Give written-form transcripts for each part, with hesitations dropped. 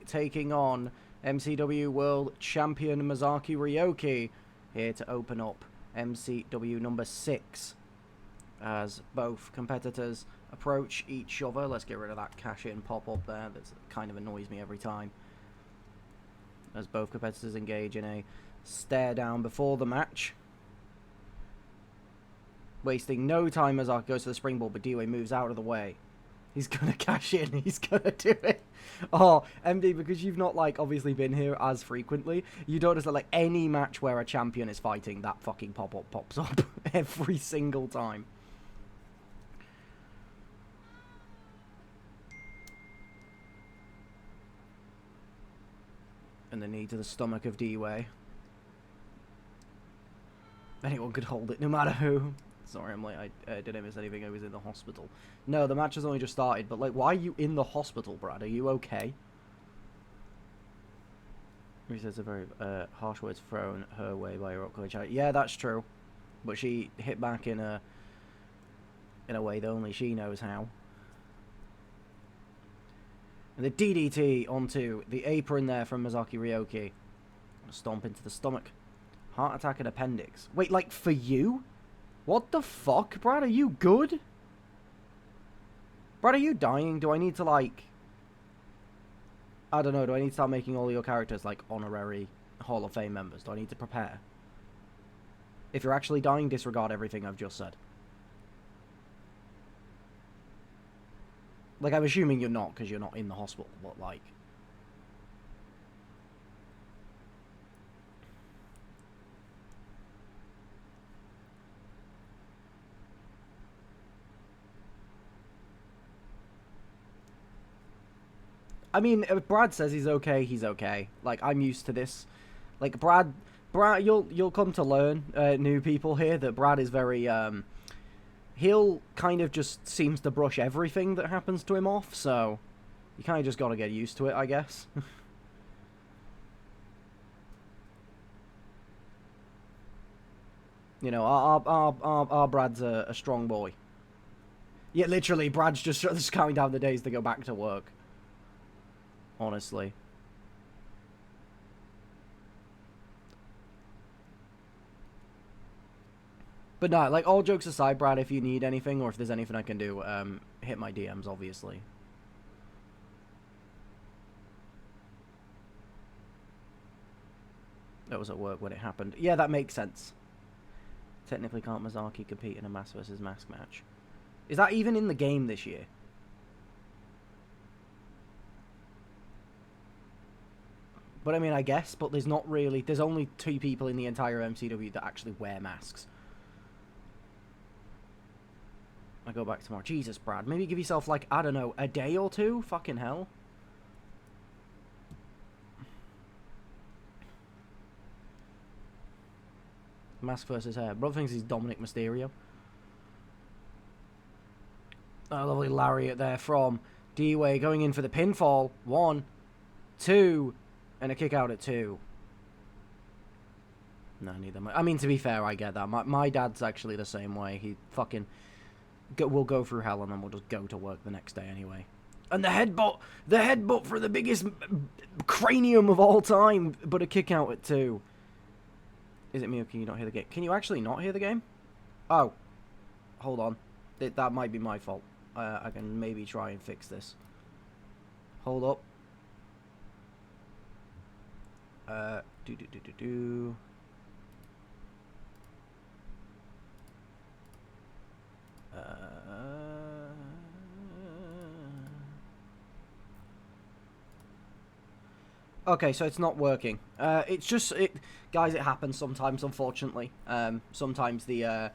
taking on MCW World Champion Masaki Ryoki here to open up MCW number 6 as both competitors approach each other. Let's get rid of that cash-in pop-up there. That kind of annoys me every time. As both competitors engage in a stare-down before the match. Wasting no time, Masaki goes for the springboard, but D-Way moves out of the way. He's gonna cash in. He's gonna do it. Oh, MD, because you've not, like, obviously been here as frequently, you don't understand, like, any match where a champion is fighting, that fucking pop-up pops up every single time. And the knee to the stomach of D-Way. Anyone could hold it, no matter who. Sorry, I'm like, I didn't miss anything. I was in the hospital. No, the match has only just started. But, like, why are you in the hospital, Brad? Are you okay? He says a very harsh words thrown her way by a rock college. Yeah, that's true. But she hit back in a way that only she knows how. And the DDT onto the apron there from Masaki Ryoki. Stomp into the stomach. Heart attack and appendix. Wait, like, for you? What the fuck, Brad? Are you good? Brad, are you dying? Do I need to, like... I don't know, do I need to start making all your characters, like, honorary Hall of Fame members? Do I need to prepare? If you're actually dying, disregard everything I've just said. Like, I'm assuming you're not, because you're not in the hospital, but, like... I mean, if Brad says he's okay, he's okay. Like, I'm used to this. Like, Brad, you'll come to learn, new people here, that Brad is very, he'll kind of just seems to brush everything that happens to him off, so you kind of just gotta get used to it, I guess. You know, our Brad's a strong boy. Yeah, literally, Brad's just counting down the days to go back to work. Honestly. But no, like, all jokes aside, Brad, if you need anything or if there's anything I can do, hit my DMs, obviously. That was at work when it happened. Yeah, that makes sense. Technically, can't Masaki compete in a mask versus mask match? Is that even in the game this year? But I mean, I guess, but there's not really... There's only 2 people in the entire MCW that actually wear masks. I go back tomorrow. Jesus, Brad. Maybe give yourself, like, I don't know, a day or 2? Fucking hell. Mask versus hair. Brother thinks he's Dominic Mysterio. A lovely lariat there from D-Way going in for the pinfall. 1, 2... And a kick out at 2. No, neither. I mean, to be fair, I get that. My dad's actually the same way. He fucking... We'll go through hell and then we'll just go to work the next day anyway. And the headbutt for the biggest cranium of all time. But a kick out at 2. Is it me or can you not hear the game? Can you actually not hear the game? Oh. Hold on. That might be my fault. I can maybe try and fix this. Hold up. Okay, so it's not working. It's just guys. It happens sometimes, unfortunately. Sometimes a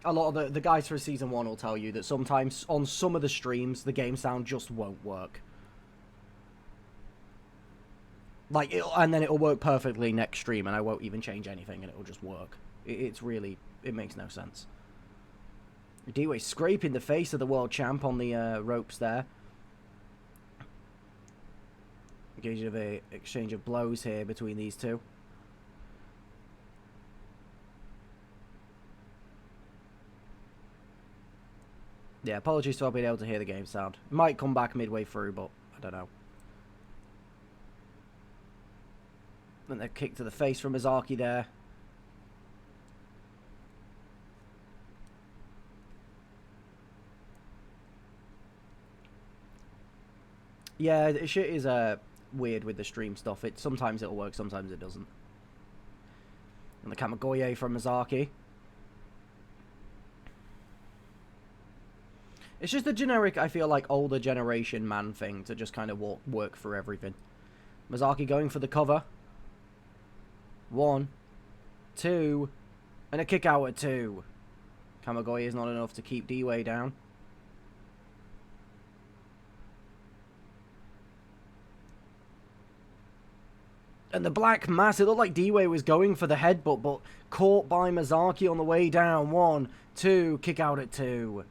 lot of the guys for season 1 will tell you that sometimes on some of the streams the game sound just won't work. Like, and then it'll work perfectly next stream, and I won't even change anything, and it'll just work. It's really... It makes no sense. D-Way scraping the face of the world champ on the ropes there. Engaging of a exchange of blows here between these two. Yeah, apologies for not being able to hear the game sound. Might come back midway through, but I don't know. And a kick to the face from Mizaki there. Yeah, the shit is weird with the stream stuff. Sometimes it'll work, sometimes it doesn't. And the Kamigoye from Mizaki. It's just a generic, I feel like, older generation man thing to just kind of work for everything. Mizaki going for the cover. 1, 2, and a kick out at 2. Kamigoye is not enough to keep D-Way down. And the Black Mass, it looked like D-Way was going for the headbutt, but caught by Mizaki on the way down. 1, 2, kick out at 2.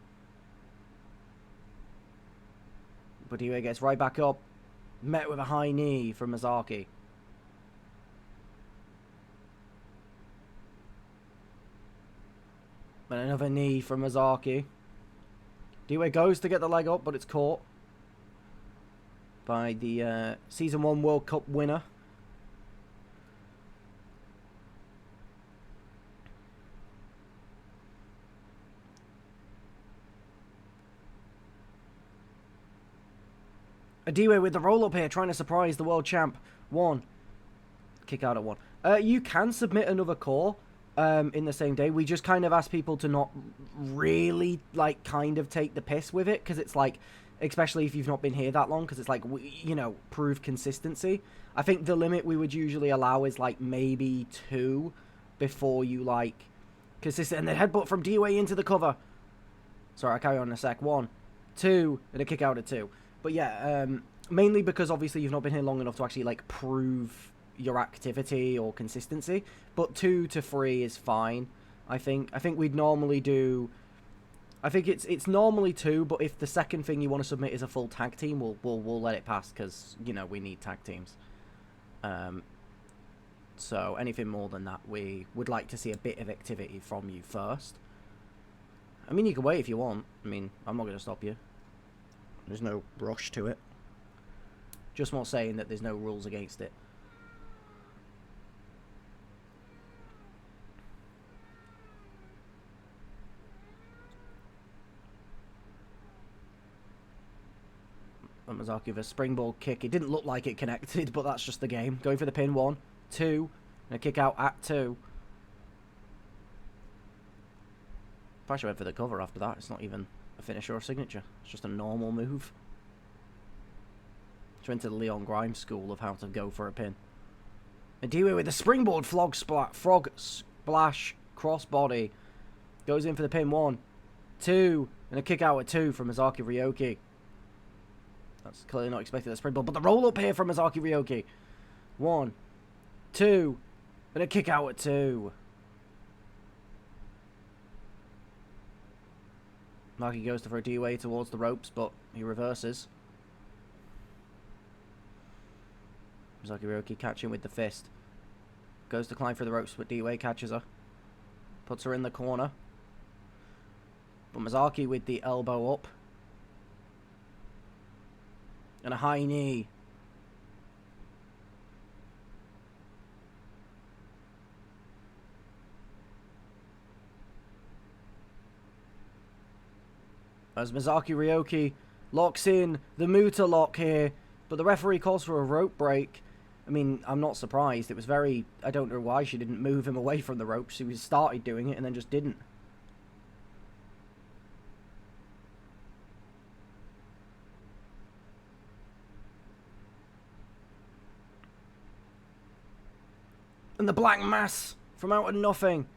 But D-Way gets right back up, met with a high knee from Mizaki. And another knee from Mizaki. D-Way goes to get the leg up, but it's caught by the Season 1 World Cup winner. D-Way with the roll-up here, trying to surprise the world champ. 1. Kick out at 1. You can submit another core in the same day. We just kind of ask people to not really, like, kind of take the piss with it. Because it's like, especially if you've not been here that long, because it's like, you know, prove consistency. I think the limit we would usually allow is, like, maybe 2 before you, like, consistent. And the headbutt from D-Way into the cover. Sorry, I'll carry on in a sec. 1, 2, and a kick out at 2. But yeah, mainly because obviously you've not been here long enough to actually, like, prove your activity or consistency. But 2 to 3 is fine, I think. I think we'd normally do... I think it's normally 2, but if the second thing you want to submit is a full tag team, we'll let it pass, because, you know, we need tag teams. So anything more than that, we would like to see a bit of activity from you first. I mean, you can wait if you want. I mean, I'm not going to stop you. There's no rush to it. Just not saying that there's no rules against it. And Mizaki with a springboard kick. It didn't look like it connected, but that's just the game. Going for the pin. 1, 2, and a kick out at 2. Probably went for the cover after that. It's not even a finisher or signature. It's just a normal move. She went to the Leon Grimes school of how to go for a pin. And D-Way with the springboard frog splash crossbody. Goes in for the pin. 1, 2, and a kick out at 2 from Mizaki Ryoki. That's clearly not expected that springboard, but the roll up here from Mizaki Ryoki. 1, 2, and a kick out at 2. Maki goes to throw D-Way towards the ropes, but he reverses. Mizaki Ryoki catching with the fist. Goes to climb through the ropes, but D-Way catches her. Puts her in the corner. But Mizaki with the elbow up. And a high knee. As Mizaki Ryoki locks in the Muta lock here, but the referee calls for a rope break. I mean, I'm not surprised. It was very... I don't know why she didn't move him away from the ropes. She started doing it and then just didn't. And the Black Mass from out of nothing.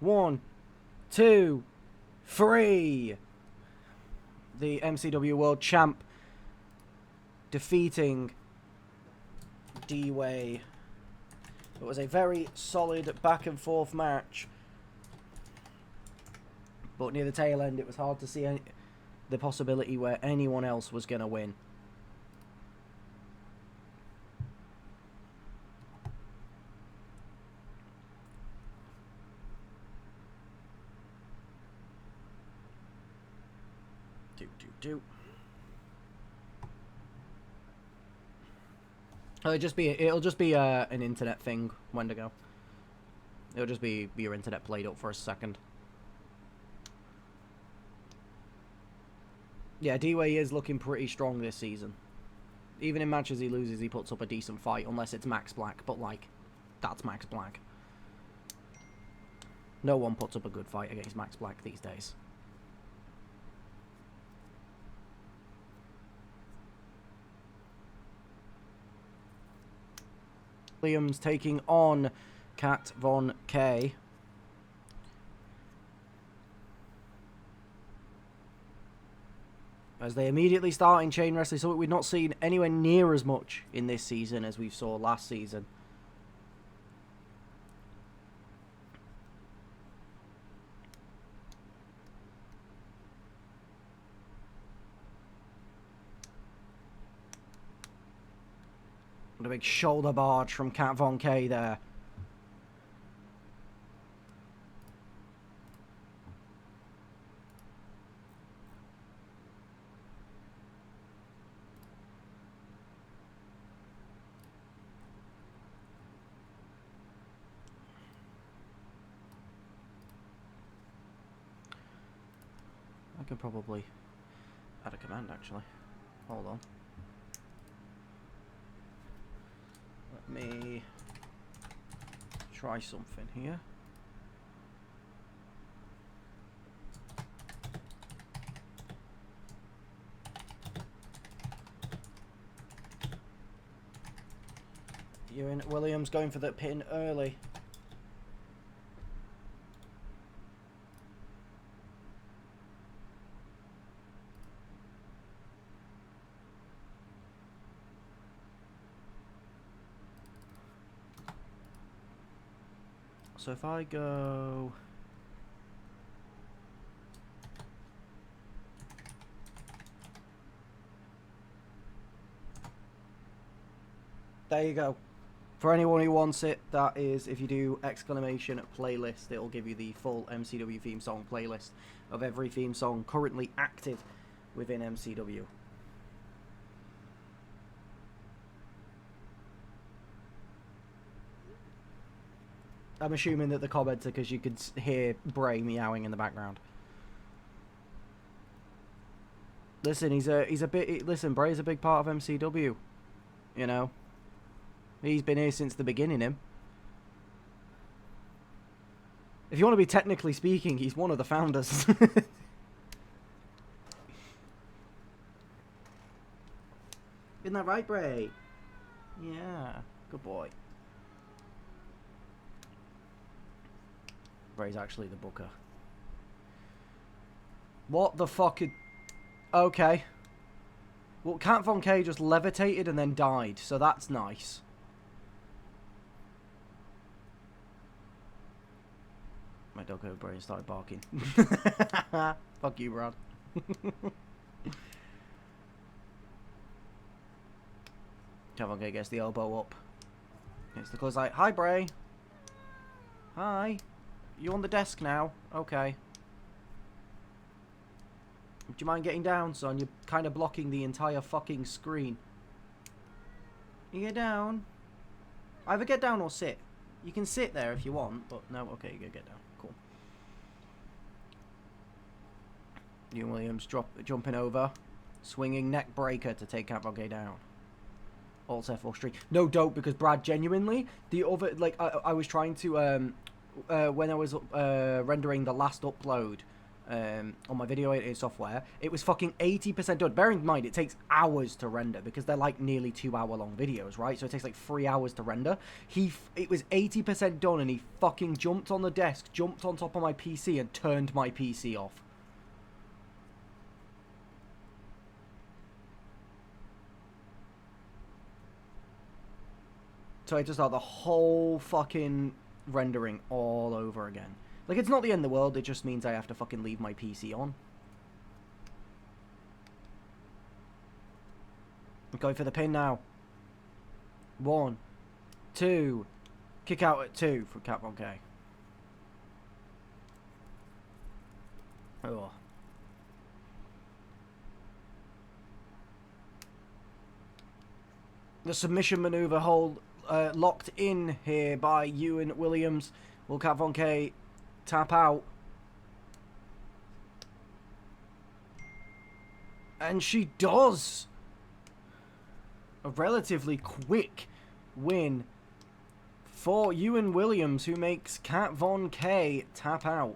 1, 2, 3. The MCW World Champ defeating D-Way. It was a very solid back and forth match. But near the tail end, it was hard to see the possibility where anyone else was going to win. It'll just be an internet thing, Wendigo. It'll just be your internet played up for a second. Yeah, D-Way is looking pretty strong this season. Even in matches he loses, he puts up a decent fight, unless it's Max Black, but, like, that's Max Black. No one puts up a good fight against Max Black these days. Williams taking on Kat Von K. As they immediately start in chain wrestling, something we've not seen anywhere near as much in this season as we saw last season. A big shoulder barge from Kat Von K there. I could probably add a command, actually. Hold on. Let me try something here. Ewan Williams going for the pin early. So if I go... There you go. For anyone who wants it, that is, if you do exclamation playlist, it'll give you the full MCW theme song playlist of every theme song currently active within MCW. I'm assuming that the commenter, because you could hear Bray meowing in the background. Listen, he's a bit. Listen, Bray's a big part of MCW. You know, he's been here since the beginning. Him. If you want to be technically speaking, he's one of the founders. Isn't that right, Bray? Yeah, good boy. Bray's actually the booker. What the fuck? Okay. Well, Kat Von K just levitated and then died, so that's nice. My dog heard Bray and started barking. Fuck you, Brad. Kat Von K gets the elbow up. It's the close like, hi, Bray. Hi. You on the desk now? Okay. Do you mind getting down, son? You're kind of blocking the entire fucking screen. You get down. Either get down or sit. You can sit there if you want, but no, okay, you get down. Cool. Ewan Williams jumping over. Swinging neck breaker to take Kat Von K down. Alt F4 streak. No, don't, because Brad, genuinely, the other, like, I was trying to, when I was rendering the last upload on my video editing software, it was fucking 80% done. Bearing in mind, it takes hours to render because they're like nearly 2-hour-long videos, right? So it takes like 3 hours to render. It was 80% done, and he fucking jumped on the desk, jumped on top of my PC, and turned my PC off. So I just had the whole fucking rendering all over again. Like, it's not the end of the world, it just means I have to fucking leave my PC on. I'm going for the pin now. 1, 2. Kick out at 2 for Kat Von K. Oh. The submission maneuver hold locked in here by Ewan Williams. Will Kat Von K tap out? And she does! A relatively quick win for Ewan Williams, who makes Kat Von K tap out.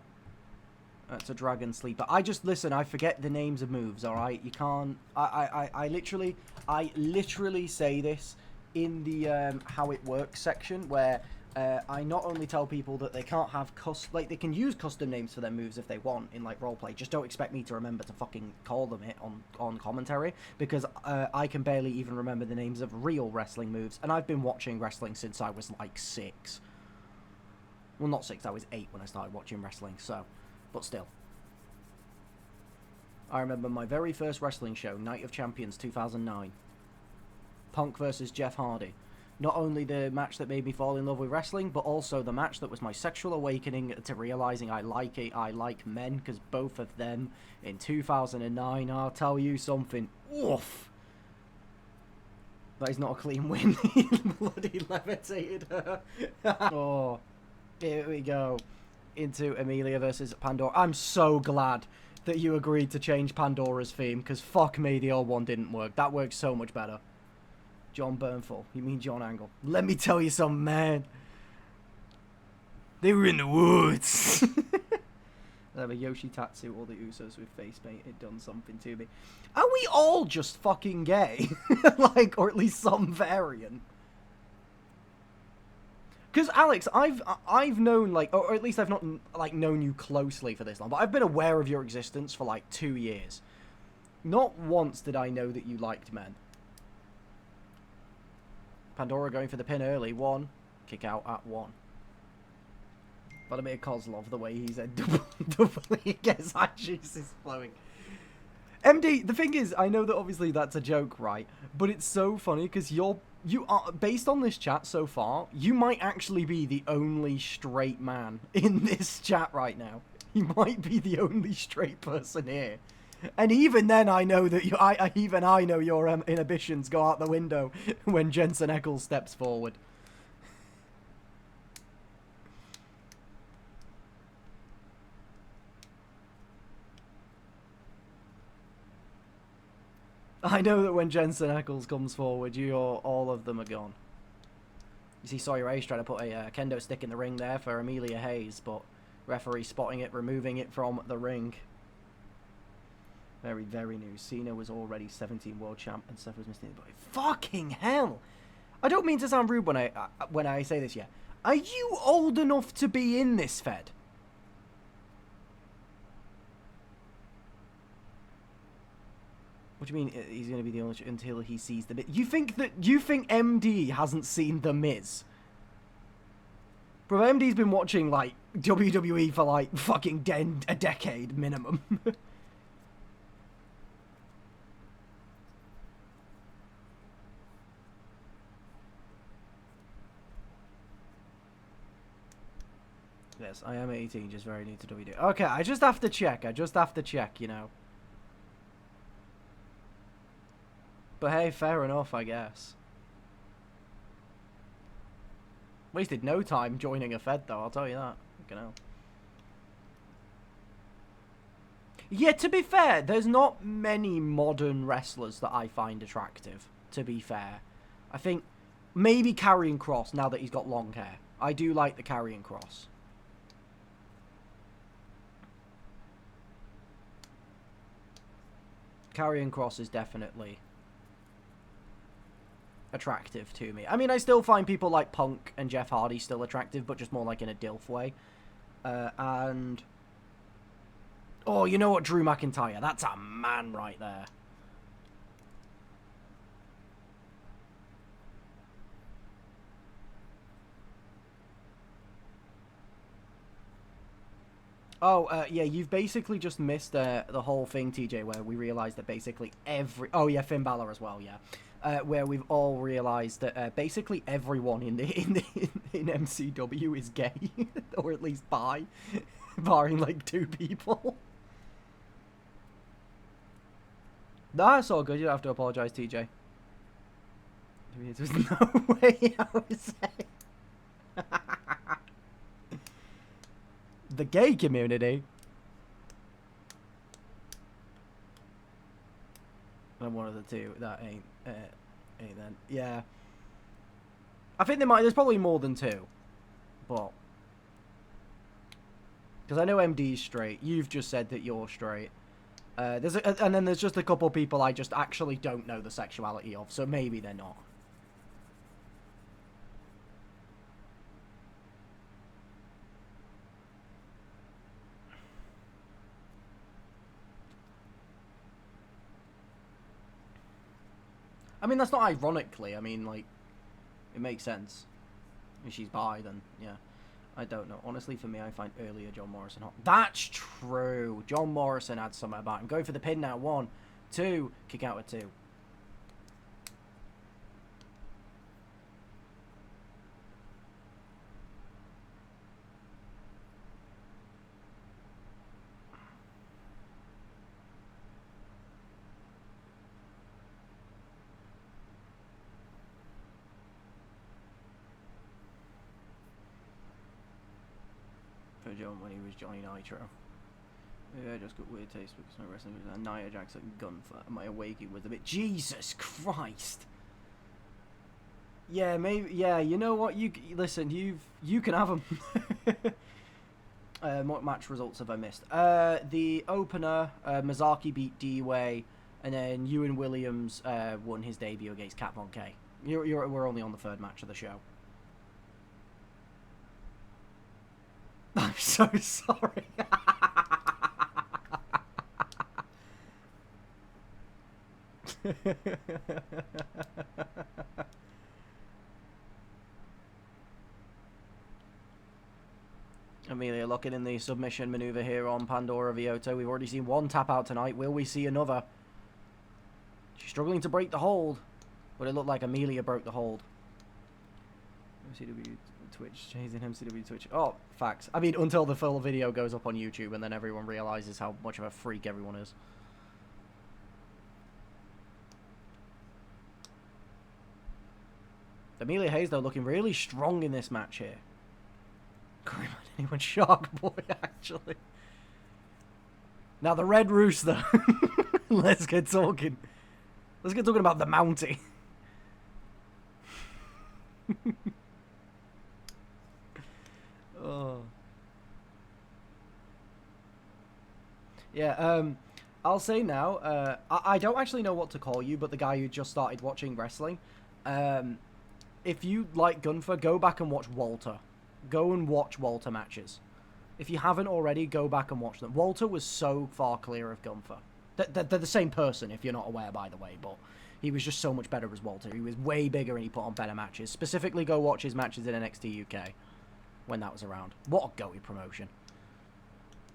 That's a Dragon Sleeper. Listen, I forget the names of moves, alright? You can't... I literally say this in the how it works section, where I not only tell people that they can't have they can use custom names for their moves if they want in, like, roleplay. Just don't expect me to remember to fucking call them it on commentary, because I can barely even remember the names of real wrestling moves, and I've been watching wrestling since I was, like, 6. Well, not 6, I was 8 when I started watching wrestling, so... But still. I remember my very first wrestling show, Night of Champions 2009. Punk versus Jeff Hardy. Not only the match that made me fall in love with wrestling, but also the match that was my sexual awakening to realizing I like men, because both of them in 2009, I'll tell you something. Oof! That is not a clean win. He bloody levitated her. Oh, here we go. Into Amelia versus Pandora. I'm so glad that you agreed to change Pandora's theme, because fuck me, the old one didn't work. That works so much better. John Bernthal. You mean John Angle. Let me tell you something, man. They were in the woods. Yoshi Tatsu or the Usos with face paint had done something to me. Are we all just fucking gay? Like, or at least some variant? Because, Alex, I've known, like, or at least I've not, like, known you closely for this long, but I've been aware of your existence for, like, 2 years. Not once did I know that you liked men. Pandora going for the pin early. 1. Kick out at 1. Vladimir Kozlov, the way he said doubly gets our juices flowing. MD, the thing is, I know that obviously that's a joke, right? But it's so funny because you are, based on this chat so far, you might actually be the only straight man in this chat right now. You might be the only straight person here. And even then, I know that I know your inhibitions go out the window when Jensen Ackles steps forward. I know that when Jensen Ackles comes forward, all of them are gone. You see Sawyer Ace trying to put a kendo stick in the ring there for Amelia Hayes, but referee spotting it, removing it from the ring. Very, very new. Cena was already 17 world champ, and Seth was missing it. But fucking hell! I don't mean to sound rude when I say this yet. Are you old enough to be in this Fed? What do you mean he's going to be the only until he sees the Miz? You think MD hasn't seen the Miz? Bro, MD's been watching like WWE for like fucking a decade minimum. Yes, I am 18, just very new to WWE. Okay, I just have to check. You know. But hey, fair enough, I guess. Wasted no time joining a Fed, though, I'll tell you that. Fucking hell. Yeah, to be fair, there's not many modern wrestlers that I find attractive, to be fair. I think maybe Karrion Kross, now that he's got long hair. I do like the Karrion Kross. Karrion Kross is definitely attractive to me. I mean, I still find people like Punk and Jeff Hardy still attractive, but just more like in a DILF way. And... oh, you know what? Drew McIntyre. That's a man right there. Oh, yeah, you've basically just missed the whole thing, TJ, where we realised that basically oh, yeah, Finn Balor as well, yeah. Where we've all realised that basically everyone in MCW is gay, or at least bi, barring like 2 people. Nah, it's all good. You don't have to apologise, TJ. There's no way I was saying. The gay community. And one of the two. That ain't then. Yeah. I think there's probably more than two. But. Because I know MD's straight. You've just said that you're straight. And then there's just a couple people I just actually don't know the sexuality of. So maybe they're not. I mean, that's not ironically. I mean, like, it makes sense. If she's bi, then, yeah. I don't know. Honestly, for me, I find earlier John Morrison hot. That's true. John Morrison had something about him. Going for the pin now. 1, 2. Kick out with 2. John when he was Johnny Nitro. Yeah, I just got weird taste because my wrestling was Nia Jax and Gunfer. My awakening was a bit. Jesus Christ. Yeah, maybe. Yeah, you know what? You listen. You can have them. What match results have I missed? The opener, Mazaki beat D-Way, and then Ewan Williams won his debut against Cat Von K. We're only on the 3rd match of the show. I'm so sorry. Amelia locking in the submission maneuver here on Pandora Vioto. We've already seen one tap out tonight. Will we see another? She's struggling to break the hold, but it looked like Amelia broke the hold. MCW Twitch, chasing MCW Twitch. Oh, facts. I mean, until the full video goes up on YouTube and then everyone realizes how much of a freak everyone is. Amelia Hayes, though, looking really strong in this match here. Can't remind anyone Shark Boy, actually. Now, the Red Rooster. Let's get talking. Let's get talking about the Mountie. Oh. Yeah, I'll say now, I don't actually know what to call you, but the guy who just started watching wrestling, if you like Gunfer, go back and watch Walter. Go and watch Walter matches. If you haven't already, go back and watch them. Walter was so far clear of Gunfer. They're the same person, if you're not aware, by the way, but he was just so much better as Walter. He was way bigger and he put on better matches. Specifically, go watch his matches in NXT UK when that was around. What a goaty promotion.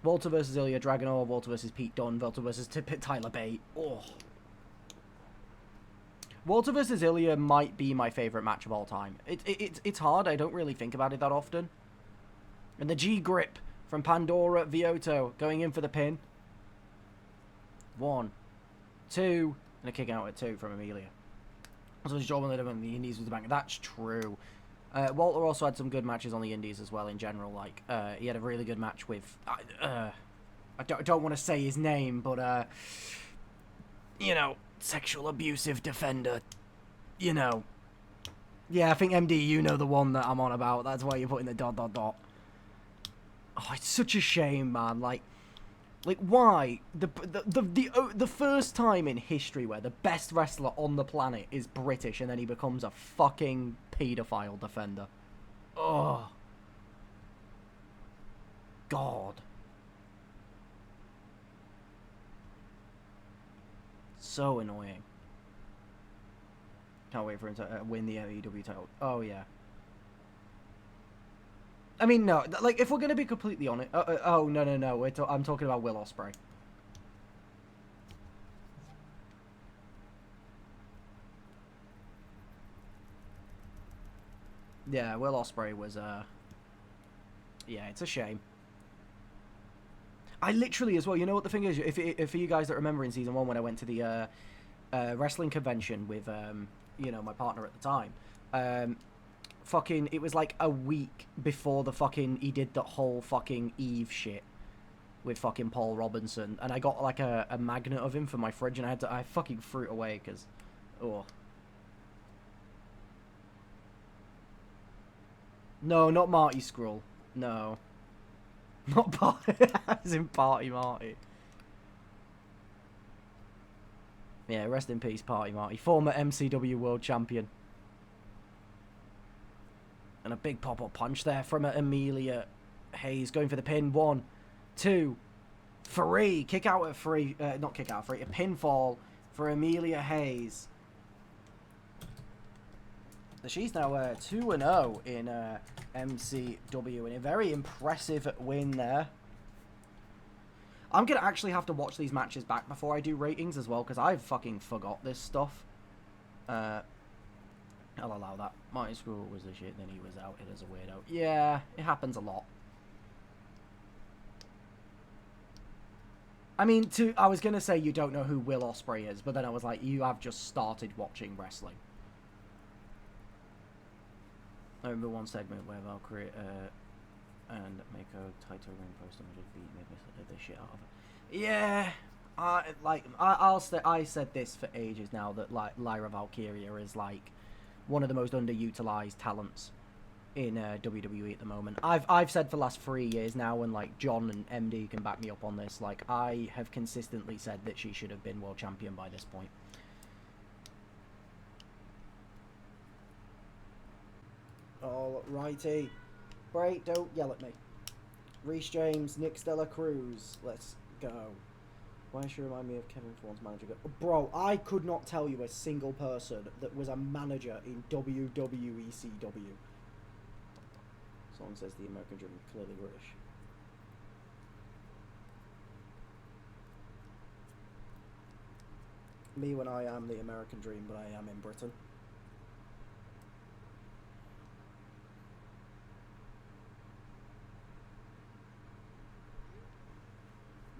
Walter versus Ilya Dragunov, Walter versus Pete Dunne, Walter versus Tyler Bate. Oh. Walter versus Ilya might be my favourite match of all time. It's hard, I don't really think about it that often. And the G-grip from Pandora Vioto going in for the pin. 1, 2, and a kick out at 2 from Amelia. So his job on the Indies was the bank. That's true. Walter also had some good matches on the Indies as well in general. Like, he had a really good match with... I don't want to say his name, but, you know, sexual abusive defender. You know. Yeah, I think MD, you know the one that I'm on about. That's why you're putting the ... Oh, it's such a shame, man. Like why? The first time in history where the best wrestler on the planet is British and then he becomes a fucking paedophile defender. Oh. God. So annoying. Can't wait for him to win the AEW title. Oh, yeah. I mean, no, like, if we're going to be completely honest... oh, no. I'm talking about Will Ospreay. Yeah, Will Ospreay was, yeah, it's a shame. I literally, as well, you know what the thing is? If for you guys that remember in Season 1 when I went to the wrestling convention with you know, my partner at the time. Fucking, it was like a week before the fucking, he did the whole fucking Eve shit with fucking Paul Robinson, and I got like a magnet of him for my fridge, and I fucking threw it away, because, oh. No, not Marty Skrull. No. Not Party, as in Party Marty. Yeah, rest in peace, Party Marty. Former MCW World Champion. And a big pop-up punch there from Amelia Hayes, going for the pin. 1, 2, 3. Kick out at 3. Not kick out at 3. A pinfall for Amelia Hayes. She's now 2-0 in MCW, and a very impressive win there. I'm going to actually have to watch these matches back before I do ratings as well, because I've fucking forgot this stuff. I'll allow that. Marty Skrull was the shit, then he was out. It is a weirdo. Yeah, it happens a lot. I mean, I was going to say you don't know who Will Ospreay is, but then I was like, you have just started watching wrestling. I remember one segment where Valkyrie and Mako title ring post and just beat the shit out of it. Yeah, I said this for ages now, that like Lyra Valkyria is like one of the most underutilized talents in WWE at the moment. I've said for the last 3 years now, and like John and MD can back me up on this. Like, I have consistently said that she should have been world champion by this point. Alrighty. Right, don't yell at me. Reece James, Nick Stella Cruz. Let's go. Why should remind me of Kevin Thorne's manager? Bro, I could not tell you a single person that was a manager in WWECW. Someone says the American Dream, clearly British. Me when I am the American Dream, but I am in Britain.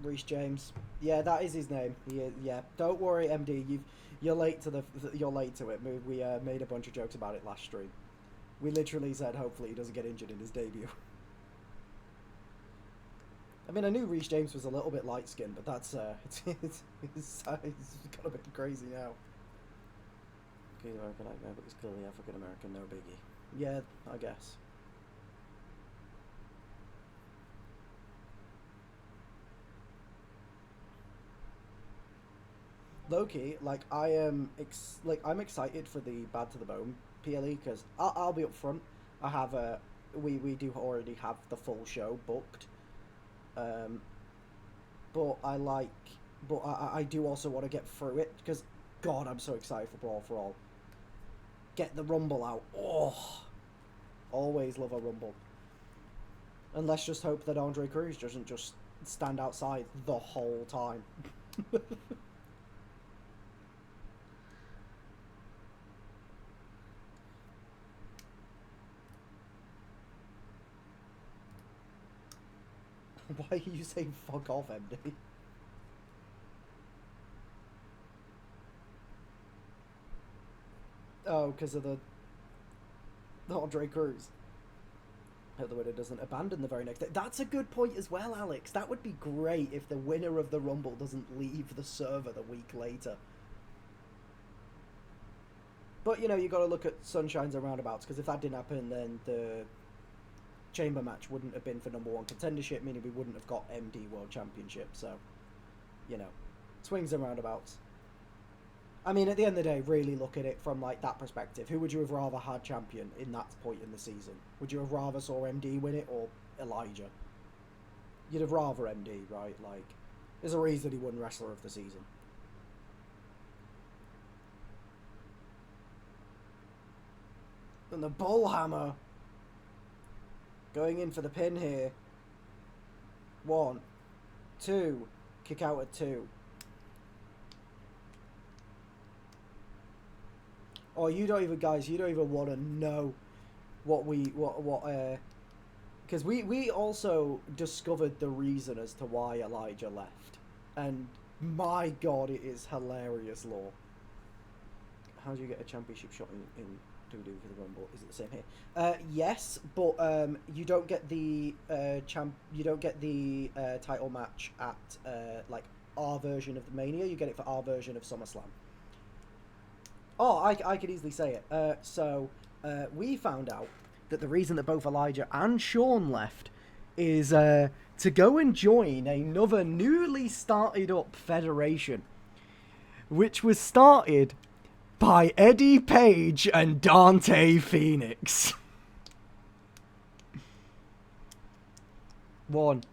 Reece James, yeah, that is his name. Yeah. Don't worry, MD. You're late to it. We made a bunch of jokes about it last stream. We literally said hopefully he doesn't get injured in his debut. I mean, I knew Reece James was a little bit light skinned, but that's it's got a bit crazy now. Okay, American nightmare, but he's clearly African American. No biggie. Yeah, I guess. Low-key, like, I'm excited for the Bad to the Bone PLE, because I'll be up front. I have we do already have the full show booked, but I do also want to get through it, because God, I'm so excited for Brawl for All. Get the Rumble out. Oh, always love a Rumble. And let's just hope that Andre Cruz doesn't just stand outside the whole time. Why are you saying fuck off, MD? Oh, because of the Andre Cruz. The winner doesn't abandon the very next day. That's a good point as well, Alex. That would be great if the winner of the Rumble doesn't leave the server the week later. But, you know, you got to look at sunshines and roundabouts, because if that didn't happen, then the chamber match wouldn't have been for #1 contendership, meaning we wouldn't have got MD World Championship. So, you know, swings and roundabouts. I mean, at the end of the day, really look at it from like that perspective. Who would you have rather had champion in that point in the season? Would you have rather saw MD win it or Elijah? You'd have rather MD, right? Like, there's a reason he won Wrestler of the Season. And the Bullhammer going in for the pin here. 1, 2, kick out at 2. Oh, you don't even, guys, you don't even want to know because we also discovered the reason as to why Elijah left, and my God, it is hilarious lore. how do you get a championship shot in WWE for the Rumble? Is it the same here? Yes, but you don't get the title match at like our version of the Mania. You get it for our version of SummerSlam. Oh, I could easily say it. So we found out that the reason that both Elijah and Sean left is to go and join another newly started up federation, which was started by Eddie Page and Dante Phoenix. 1,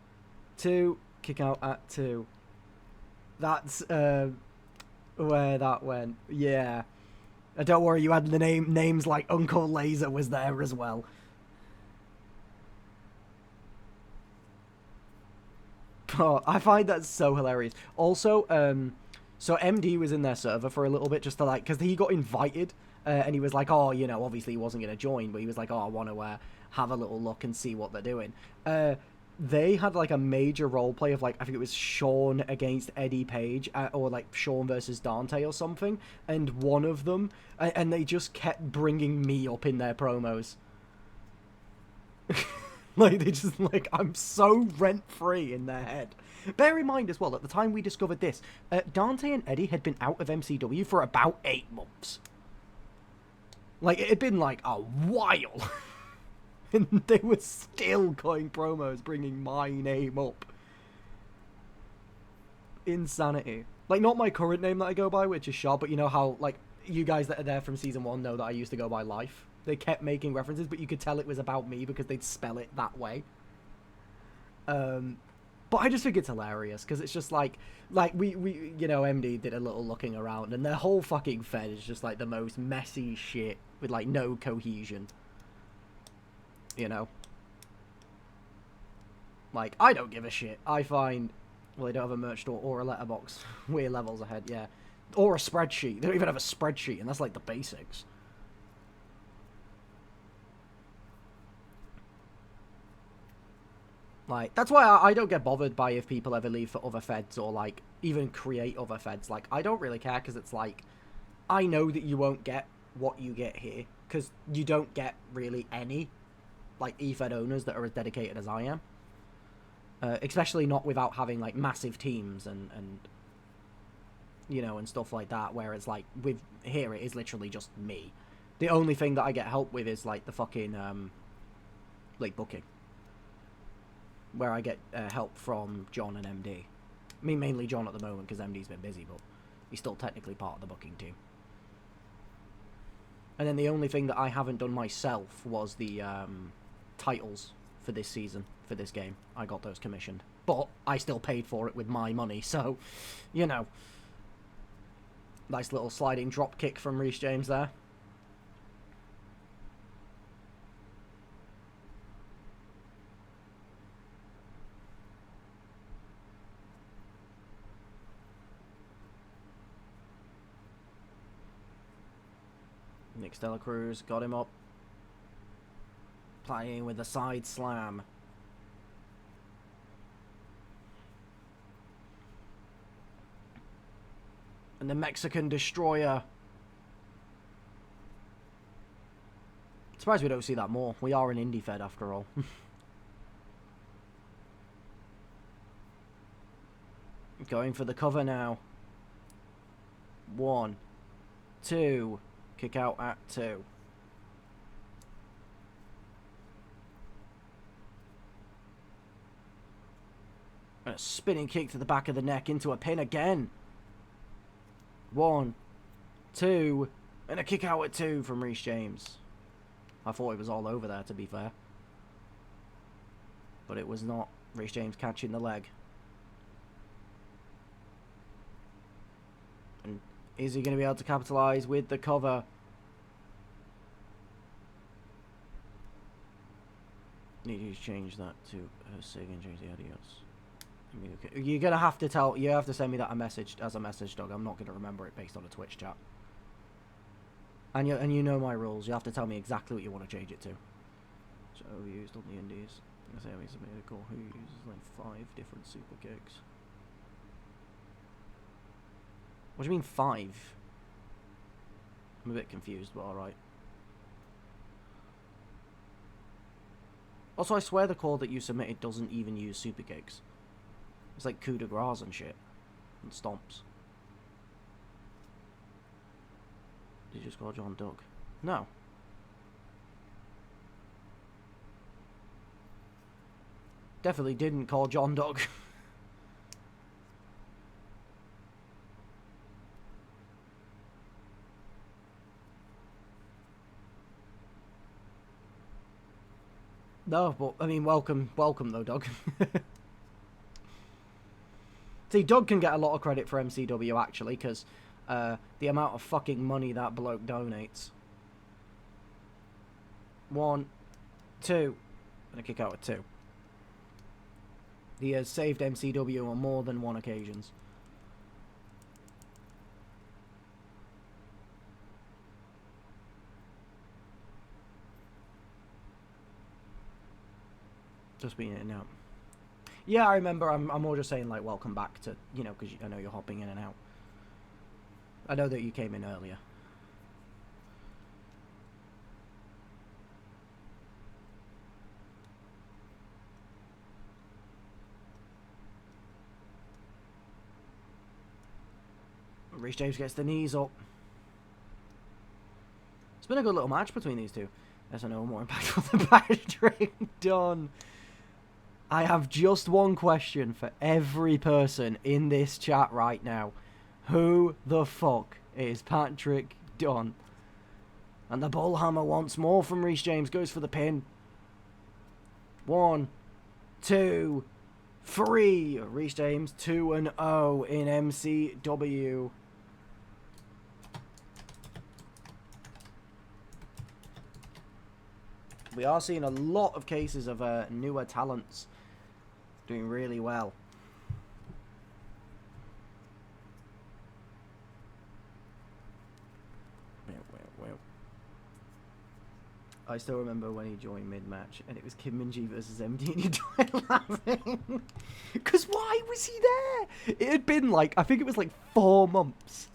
2, kick out at 2. That's where that went. Yeah. Don't worry, you had the names like Uncle Laser was there as well. Oh, I find that so hilarious. Also, so MD was in their server for a little bit just to like, because he got invited, and he was like, oh, you know, obviously he wasn't going to join, but he was like, oh, I want to have a little look and see what they're doing. They had like a major role play of like, I think it was Sean against Eddie Page, or like Sean versus Dante or something, and one of them, and they just kept bringing me up in their promos. Like, they just, like, I'm so rent-free in their head. Bear in mind as well, at the time we discovered this, Dante and Eddie had been out of MCW for about 8 months. Like, it had been, like, a while. And they were still cutting promos, bringing my name up. Insanity. Like, not my current name that I go by, which is Shaw, but you know how, like, you guys that are there from Season 1 know that I used to go by Life. They kept making references, but you could tell it was about me because they'd spell it that way. But I just think it's hilarious because it's just like we you know, MD did a little looking around and their whole fucking fed is just like the most messy shit with like no cohesion. You know? Like, I don't give a shit. I find, well, they don't have a merch store or a letterbox. We're levels ahead, yeah. Or a spreadsheet. They don't even have a spreadsheet, and that's like the basics. Like, that's why I don't get bothered by if people ever leave for other feds or, like, even create other feds. Like, I don't really care because it's like, I know that you won't get what you get here because you don't get really any, like, E-Fed owners that are as dedicated as I am. Especially not without having, like, massive teams and, you know, and stuff like that, where it's like, with, here it is literally just me. The only thing that I get help with is, like, the fucking, like, booking. Where I get help from John and MD. I mean, mainly John at the moment, because MD's been busy, but he's still technically part of the booking team. And then the only thing that I haven't done myself was the titles for this season, for this game. I got those commissioned. But I still paid for it with my money, so, you know. Nice little sliding drop kick from Reece James there. Nick Stella Cruz got him up. Playing with a side slam. And the Mexican Destroyer. Surprised we don't see that more. We are an indie fed after all. Going for the cover now. 1, 2. Kick out at 2. And a spinning kick to the back of the neck into a pin again. 1, 2, and a kick out at 2 from Reece James. I thought it was all over there, to be fair. But it was not. Reece James catching the leg. And is he going to be able to capitalise with the cover? Need to change that to Sig and change the adios. You're gonna have to tell. You have to send me that as a message, dog. I'm not gonna remember it based on a Twitch chat. And you know my rules. You have to tell me exactly what you want to change it to. So used on the Indies. I say we submitted a call who uses like 5 different super kicks. What do you mean 5? I'm a bit confused, but alright. Also, I swear the call that you submitted doesn't even use super kicks. It's like coup de grace and shit. And stomps. Did you just call John Doug? No. Definitely didn't call John Doug. No, but, I mean, welcome though, Doug. See, Doug can get a lot of credit for MCW, actually, because the amount of fucking money that bloke donates. 1, 2, and a kick out at 2. He has saved MCW on more than one occasions. Just being in and out. Yeah, I remember. I'm more just saying, like, welcome back to, you know, because I know you're hopping in and out. I know that you came in earlier. Reece James gets the knees up. It's been a good little match between these two. SNO more impactful than Patrick Dunn. I have just one question for every person in this chat right now. Who the fuck is Patrick Dunn? And the bullhammer once more from Reece James. Goes for the pin. 1, 2, 3. Reece James 2-0 in MCW. We are seeing a lot of cases of newer talents doing really well. I still remember when he joined mid-match and it was Kim Minji versus MD and you died laughing. Because why was he there? It had been like, I think it was like 4 months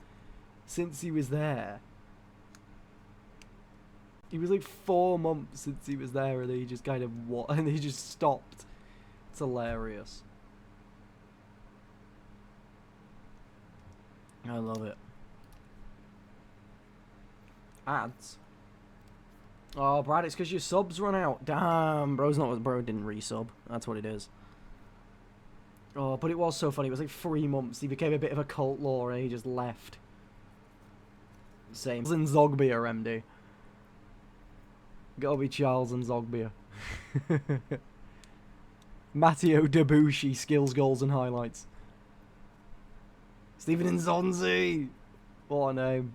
since he was there. It was like 4 months since he was there and he just kind of and he just stopped. It's hilarious. I love it. Ads. Oh, Brad, it's because your subs run out. Damn, bro didn't resub. That's what it is. Oh, but it was so funny. It was like 3 months. He became a bit of a cult lore and he just left. Same. And Zogbier, MD. Gotta be Charles and Zogbier. Matteo Debussy, skills, goals, and highlights. Stephen Nzonzi. What a name.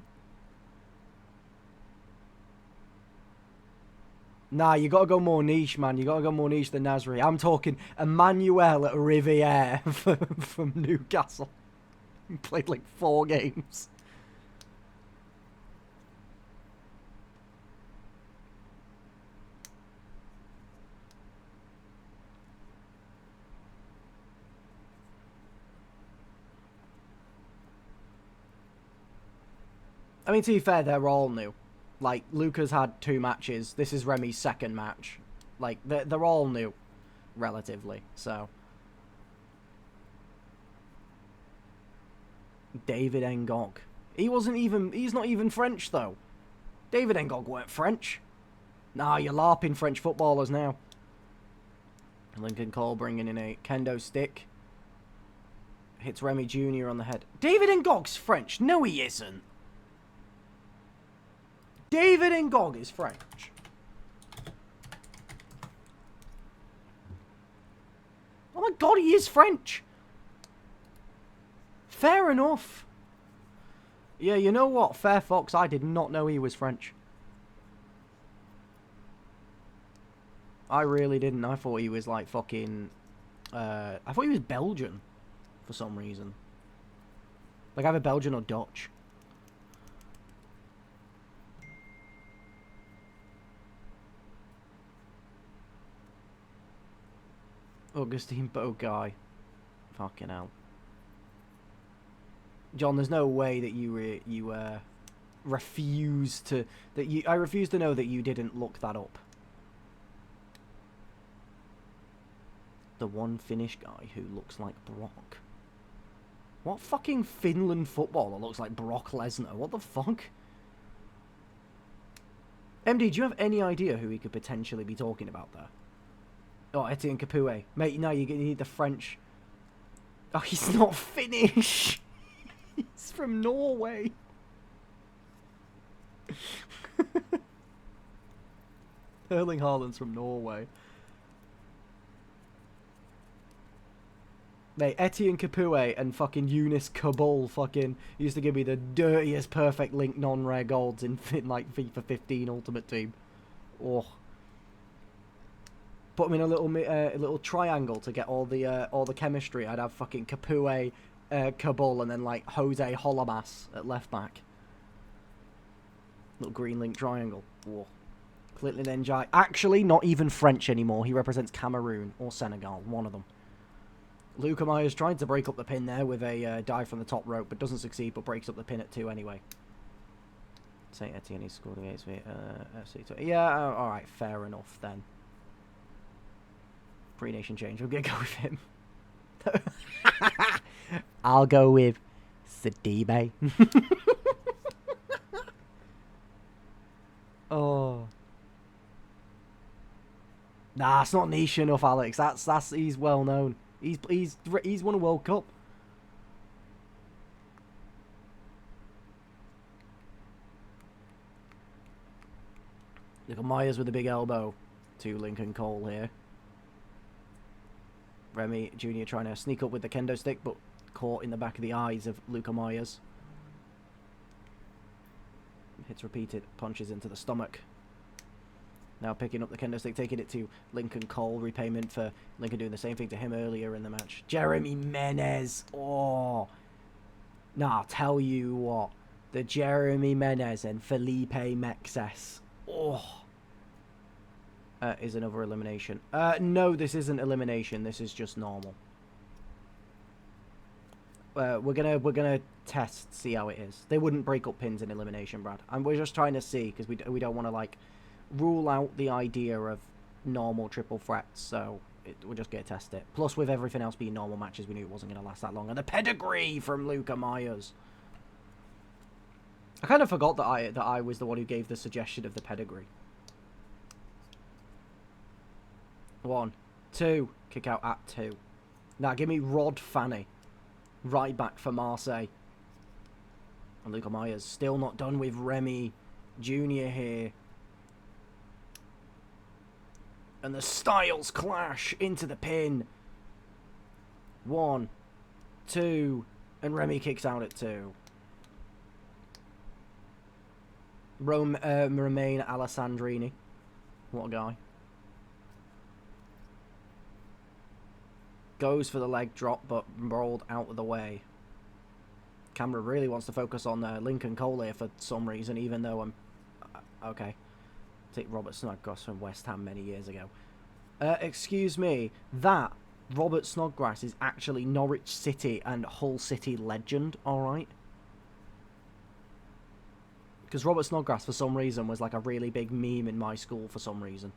Nah, you gotta go more niche, man. You gotta go more niche than Nasri. I'm talking Emmanuel Riviere from Newcastle. He played like 4 games. I mean, to be fair, they're all new. Like, Luca's had 2 matches. This is Remy's 2nd match. Like, they're all new, relatively. So, David Ngog. He's not even French, though. David Ngog weren't French. Nah, you're LARPing French footballers now. Lincoln Cole bringing in a kendo stick. Hits Remy Jr. on the head. David Ngog's French. No, he isn't. David Ngog is French. Oh my god, he is French. Fair enough. Yeah, you know what? Fair Fox, I did not know he was French. I really didn't. I thought he was like fucking... I thought he was Belgian for some reason. Like either Belgian or Dutch. Augustine Boguy. Fucking hell. John, there's no way that you refuse to I refuse to know that you didn't look that up. The one Finnish guy who looks like Brock. What fucking Finland footballer looks like Brock Lesnar? What the fuck? MD, do you have any idea who he could potentially be talking about there? Oh, Etienne Capoue. Mate, no, you need the French. Oh, he's not Finnish. He's from Norway. Erling Haaland's from Norway. Mate, Etienne Capoue and fucking Eunice Kabul fucking used to give me the dirtiest perfect link non-rare golds in like FIFA 15 Ultimate Team. Oh. Put them in a little triangle to get all the chemistry. I'd have fucking Capoue, Kabul, and then like Jose Holamas at left back. Little green link triangle. Oh. Clinton Njai. Actually, not even French anymore. He represents Cameroon or Senegal. One of them. Luca Myers trying to break up the pin there with a dive from the top rope, but doesn't succeed, but breaks up the pin at 2 anyway. St. Etienne scored against me. FC2. Yeah, alright, fair enough then. Pre-nation change. We're going to go with him. I'll go with Sidibe. Oh. Nah, it's not niche enough, Alex. He's well known. He's won a World Cup. Look at Myers with a big elbow to Lincoln Cole here. Remy Jr. trying to sneak up with the kendo stick, but caught in the back of the eyes of Luca Myers. Hits repeated punches into the stomach. Now picking up the kendo stick, taking it to Lincoln Cole. Repayment for Lincoln doing the same thing to him earlier in the match. Jeremy Menez. Oh. Nah, I'll tell you what. The Jeremy Menez and Felipe Mexes. Oh. Is another elimination. No, this isn't elimination. This is just normal. We're gonna test, see how it is. They wouldn't break up pins in elimination, Brad. And we're just trying to see, because we don't want to, like, rule out the idea of normal triple threats, so we're just going to test it. Plus, with everything else being normal matches, we knew it wasn't going to last that long. And the pedigree from Luca Myers. I kind of forgot that I was the one who gave the suggestion of the pedigree. 1, 2, kick out at 2. Now, give me Rod Fanny. Right back for Marseille. And Luca Myers still not done with Remy Jr. here. And the styles clash into the pin. 1, 2, and Remy kicks out at 2. Romain Alessandrini. What a guy. Goes for the leg drop, but rolled out of the way. Camera really wants to focus on Lincoln Cole here for some reason, even though I'm... okay. Take Robert Snodgrass from West Ham many years ago. Excuse me, that Robert Snodgrass is actually Norwich City and Hull City legend, alright? Because Robert Snodgrass, for some reason, was like a really big meme in my school for some reason.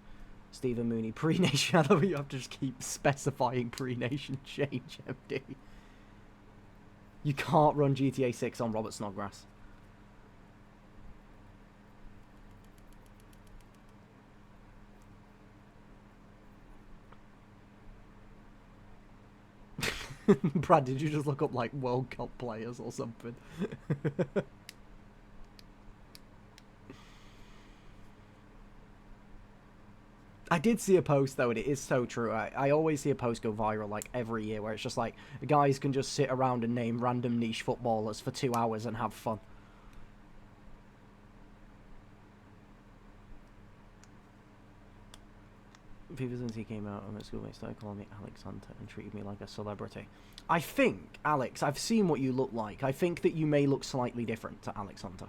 Stephen Mooney, pre-nation. I love you have to just keep specifying pre-nation change, MD. You can't run GTA 6 on Robert Snodgrass. Brad, did you just look up, like, World Cup players or something? I did see a post, though, and it is so true. I always see a post go viral, like, every year, where it's just like, guys can just sit around and name random niche footballers for 2 hours and have fun. People since he came out of school, they started calling me Alex Hunter and treated me like a celebrity. I think, Alex, I've seen what you look like. I think that you may look slightly different to Alex Hunter.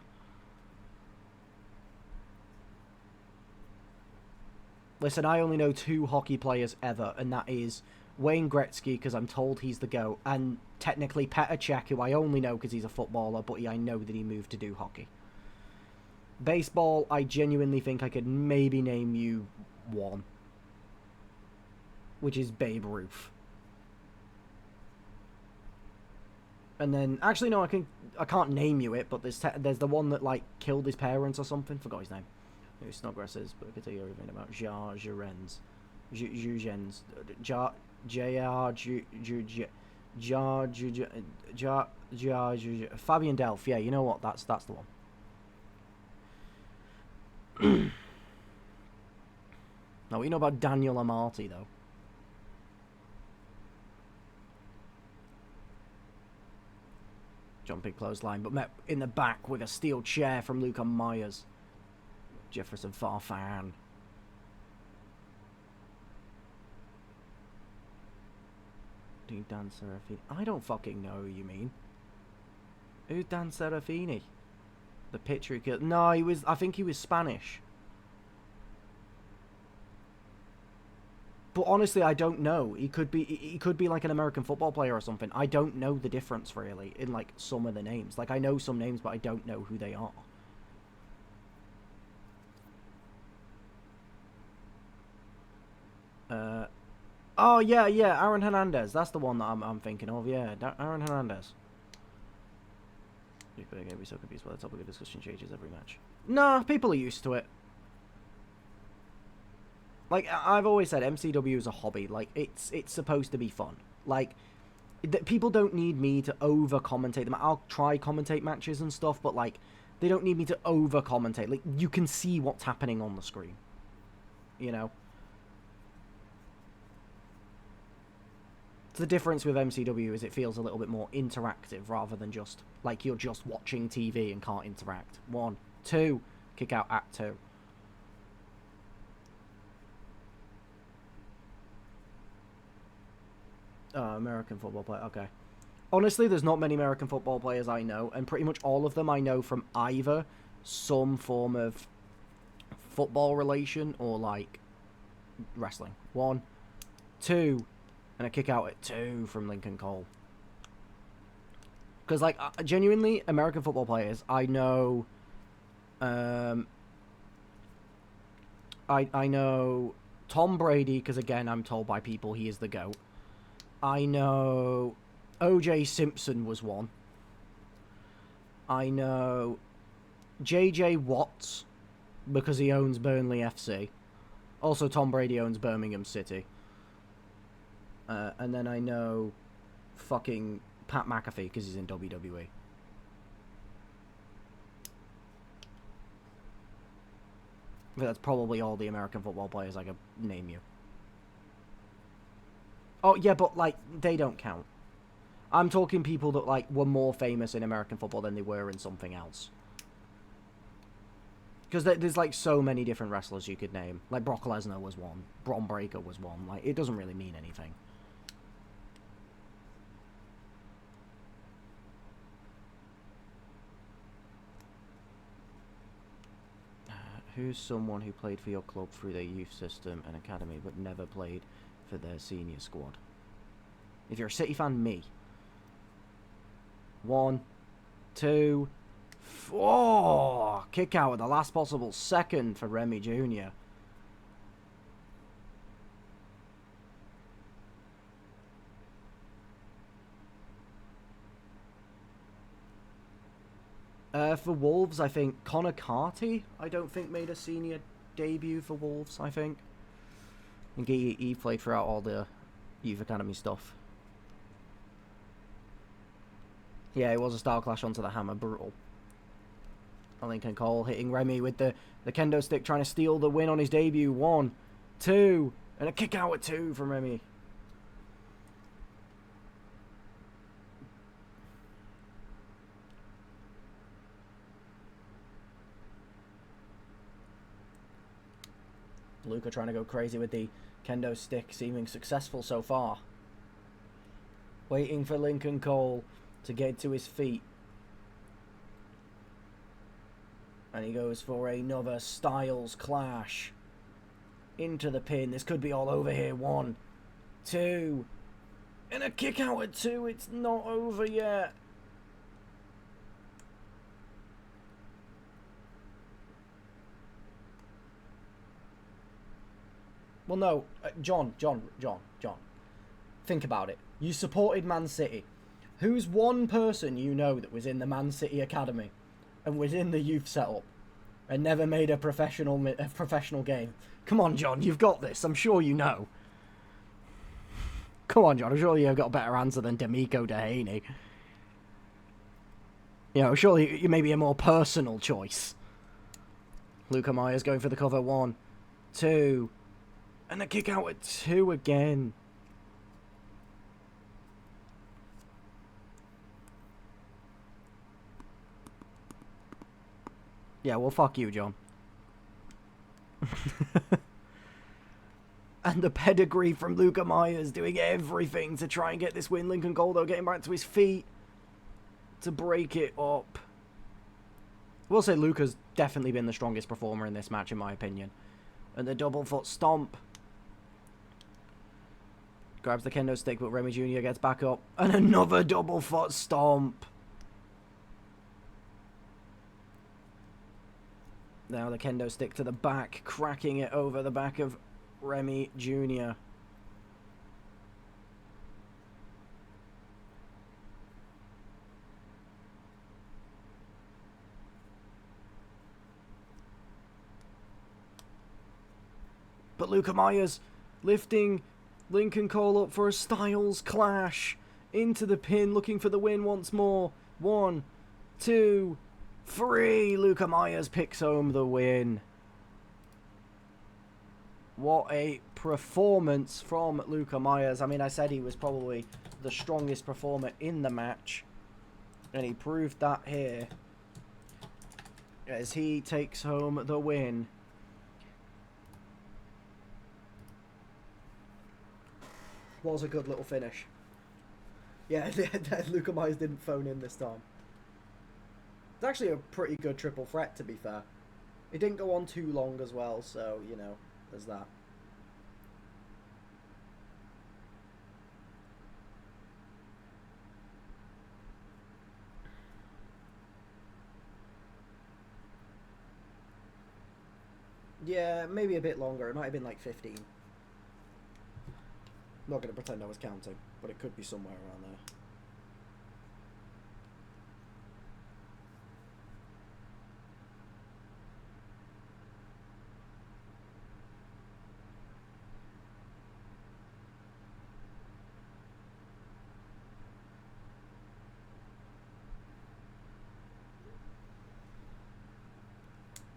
Listen, I only know 2 hockey players ever, and that is Wayne Gretzky, because I'm told he's the GOAT, and technically Petr Cech, who I only know because he's a footballer, but I know that he moved to do hockey. Baseball, I genuinely think I could maybe name you one, which is Babe Ruth. And then, actually, no, I can't name you it, but there's the one that like killed his parents or something. Forgot his name. Who Snodgrass is, but I can tell you everything about Jarens, Fabian Delph. Yeah, you know what? That's the one. Now, we know about Daniel Amati, though. Jumping clothesline, but met in the back with a steel chair from Luca Myers. Jefferson Farfan. Dan Serafini. I don't fucking know who you mean. Who's Dan Serafini? The pitcher who killed... No, he was... I think he was Spanish. But honestly, I don't know. He could be like an American football player or something. I don't know the difference, really, in, like, some of the names. Like, I know some names, but I don't know who they are. Oh, yeah, Aaron Hernandez. That's the one that I'm thinking of, yeah. Aaron Hernandez. You're going to be so confused by the topic of discussion changes every match. Nah, people are used to it. Like, I've always said, MCW is a hobby. Like, it's supposed to be fun. Like, people don't need me to over-commentate them. I'll try commentate matches and stuff, but, like, they don't need me to over-commentate. Like, you can see what's happening on the screen. You know? The difference with MCW is it feels a little bit more interactive rather than just, like, you're just watching TV and can't interact. 1, 2, kick out Act 2. American football player, okay. Honestly, there's not many American football players I know, and pretty much all of them I know from either some form of football relation or, like, wrestling. 1, 2, and a kick out at 2 from Lincoln Cole. Because, like, genuinely, American football players, I know... I know Tom Brady, because, again, I'm told by people he is the GOAT. I know O.J. Simpson was one. I know J.J. Watts, because he owns Burnley FC. Also, Tom Brady owns Birmingham City. And then I know fucking Pat McAfee, because he's in WWE. But that's probably all the American football players I could name you. Oh, yeah, but, like, they don't count. I'm talking people that, like, were more famous in American football than they were in something else. Because there's, like, so many different wrestlers you could name. Like, Brock Lesnar was one. Braun Breaker was one. Like, it doesn't really mean anything. Who's someone who played for your club through their youth system and academy but never played for their senior squad? If you're a City fan, me. 1, 2, 4. Kick out at the last possible second for Remy Jr. For Wolves, I think Connor Carty, I don't think, made a senior debut for Wolves, I think. I think he played throughout all the youth academy stuff. Yeah, it was a style clash onto the hammer. Brutal. Lincoln Cole hitting Remy with the kendo stick, trying to steal the win on his debut. 1, 2, and a kick out at 2 from Remy. Luca trying to go crazy with the kendo stick, seeming successful so far. Waiting for Lincoln Cole to get to his feet. And he goes for another Styles clash. Into the pin. This could be all over here. 1, 2. And a kick out at 2. It's not over yet. Well, no, John. Think about it. You supported Man City. Who's one person you know that was in the Man City academy and was in the youth setup and never made a professional game? Come on, John, you've got this. I'm sure you know. Come on, John. I'm sure you've got a better answer than D'Amico Dehaney. You know, surely you may be a more personal choice. Luca Myers going for the cover. 1, 2, and a kick out at 2 again. Yeah, well, fuck you, John. And the pedigree from Luca Myers doing everything to try and get this win. Lincoln Goldo getting back to his feet to break it up. I will say Luca's definitely been the strongest performer in this match, in my opinion. And the double foot stomp. Grabs the kendo stick, but Remy Jr. gets back up. And another double foot stomp. Now the kendo stick to the back, cracking it over the back of Remy Jr. But Luca Myers lifting Lincoln Cole up for a Styles clash. Into the pin, looking for the win once more. 1, 2, 3. Luca Myers picks home the win. What a performance from Luca Myers. I mean, I said he was probably the strongest performer in the match. And he proved that here. As he takes home the win. Was a good little finish. Yeah, Luca Myers didn't phone in this time. It's actually a pretty good triple threat, to be fair. It didn't go on too long as well, so, you know, there's that. Yeah, maybe a bit longer. It might have been like 15. I'm not going to pretend I was counting, but it could be somewhere around there.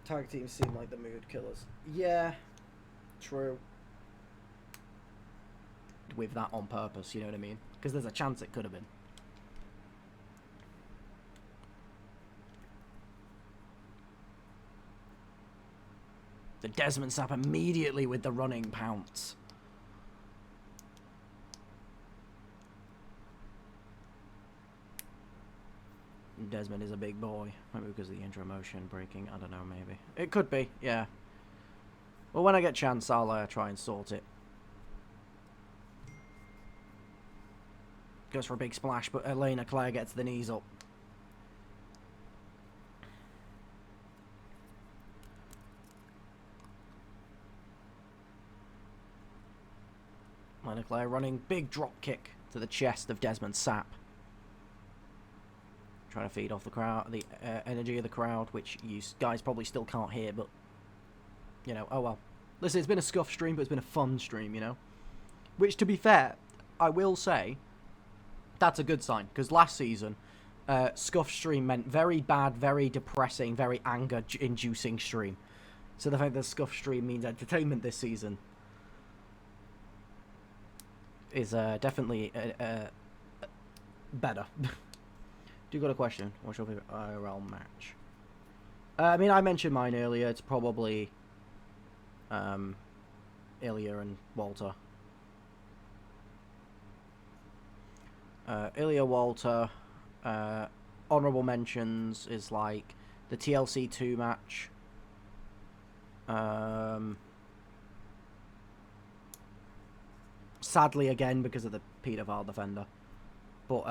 Tag teams seem like the mood killers. Yeah, true. With that on purpose, you know what I mean? Because there's a chance it could have been. The Desmond Sap immediately with the running pounce. Desmond is a big boy. Maybe because of the intro motion breaking. I don't know, maybe. It could be, yeah. Well, when I get a chance, I'll try and sort it. Goes for a big splash, but Elena Claire gets the knees up. Elena Claire running, big drop kick to the chest of Desmond Sap. Trying to feed off the crowd, the energy of the crowd, which you guys probably still can't hear, but, you know, oh well. Listen, it's been a scuff stream, but it's been a fun stream, you know? Which, to be fair, I will say, that's a good sign, because last season, scuff stream meant very bad, very depressing, very anger-inducing stream. So the fact that scuff stream means entertainment this season is definitely better. Do you got a question? What's your favorite IRL match? I mean, I mentioned mine earlier. It's probably Ilya and Walter. Ilya Walter. Honorable mentions is like the TLC 2 match. Sadly, again, because of the paedophile defender. But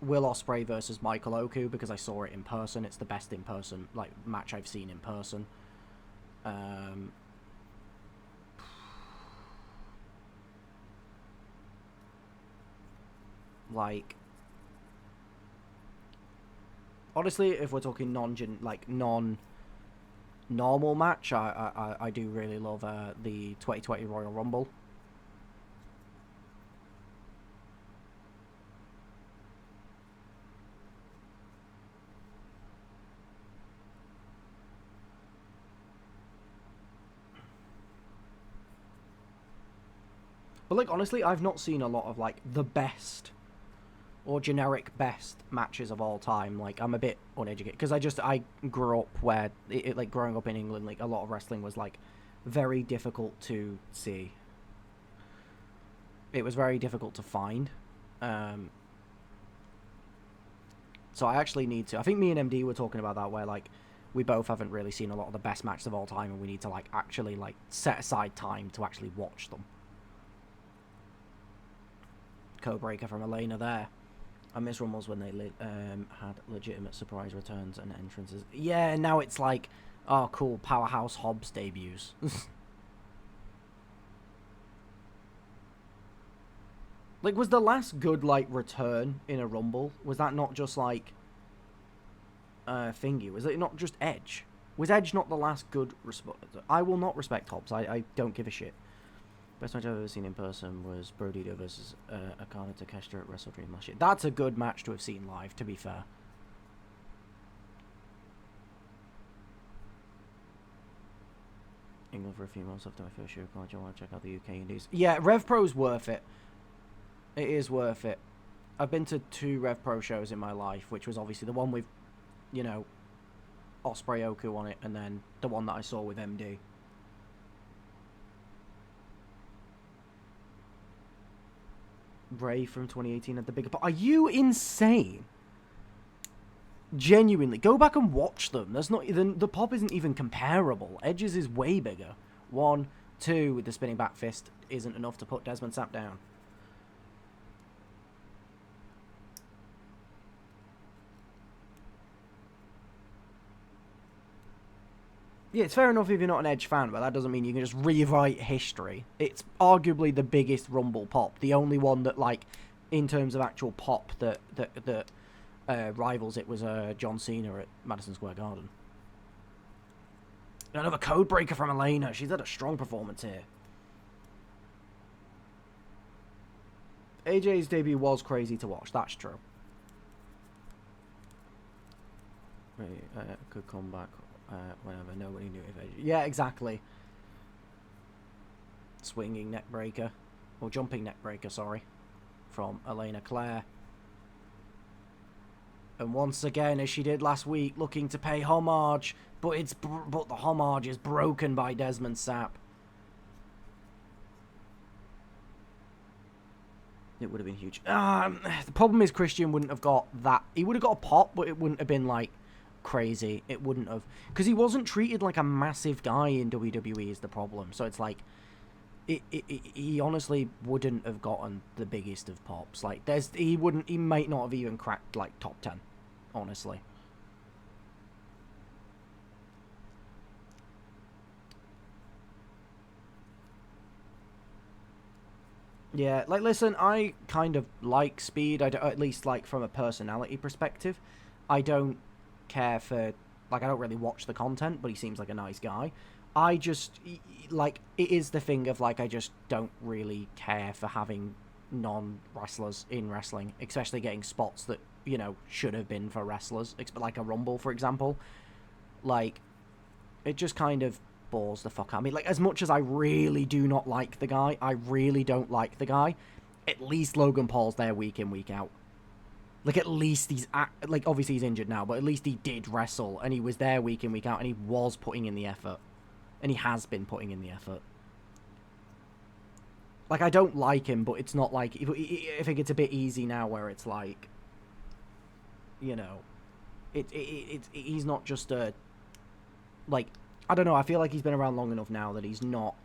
Will Ospreay versus Michael Oku, because I saw it in person. It's the best in person match I've seen in person. Like, honestly, if we're talking non-normal match, I do really love the 2020 Royal Rumble. But, like, honestly, I've not seen a lot of, like, the best or generic best matches of all time. Like, I'm a bit uneducated because I grew up where like growing up in England, like a lot of wrestling was like very difficult to see. It was very difficult to find. So I actually need to. I think me and MD were talking about that, where like we both haven't really seen a lot of the best matches of all time, and we need to like actually like set aside time to actually watch them. Codebreaker from Elena there. I miss Rumbles when they had legitimate surprise returns and entrances. Yeah, now it's like, oh, cool, Powerhouse Hobbs debuts. Like, was the last good, like, return in a Rumble, was that not just, like, thingy? Was it not just Edge? Was Edge not the last good... I will not respect Hobbs. I don't give a shit. Best match I've ever seen in person was Brodito versus Akana Takeshita at Wrestle Dream last year. That's a good match to have seen live, to be fair. England for a few months after my first year of college. I want to check out the UK Indies. Yeah, Rev Pro's worth it. It is worth it. I've been to 2 Rev Pro shows in my life, which was obviously the one with, you know, Osprey Oku on it, and then the one that I saw with MD. Ray from 2018 at the bigger pop. Are you insane? Genuinely, go back and watch them. There's not even the pop isn't even comparable. Edge's is way bigger. 1, 2 with the spinning back fist isn't enough to put Desmond Sapp down. Yeah, it's fair enough if you're not an Edge fan, but that doesn't mean you can just rewrite history. It's arguably the biggest Rumble pop, the only one that, like, in terms of actual pop that rivals it was John Cena at Madison Square Garden. Another codebreaker from Elena. She's had a strong performance here. AJ's debut was crazy to watch. That's true. Could come back. Whenever nobody knew if AJ... Yeah, exactly. Swinging neck breaker. Or jumping neck breaker, sorry. From Elena Claire. And once again, as she did last week, looking to pay homage. But the homage is broken by Desmond Sapp. It would have been huge. The problem is Christian wouldn't have got that. He would have got a pop, but it wouldn't have been like... crazy. It wouldn't have, because he wasn't treated like a massive guy in WWE is the problem. So it's like he honestly wouldn't have gotten the biggest of pops. Like he might not have even cracked like top 10, honestly. Yeah, like listen, I kind of like Speed. At least like from a personality perspective. I don't care for, like, I don't really watch the content, but he seems like a nice guy. I just, like, it is the thing of, like, I just don't really care for having non-wrestlers in wrestling, especially getting spots that, you know, should have been for wrestlers, like a Rumble, for example. Like, it just kind of bores the fuck out of me. Like, as much as I really do not like the guy, I really don't like the guy, at least Logan Paul's there week in, week out. Like, at least he's... like, obviously he's injured now, but at least he did wrestle, and he was there week in, week out, and he was putting in the effort. And he has been putting in the effort. Like, I don't like him, but it's not like... I think it's a bit easy now where it's like... You know... He's not just a... Like, I don't know, I feel like he's been around long enough now that he's not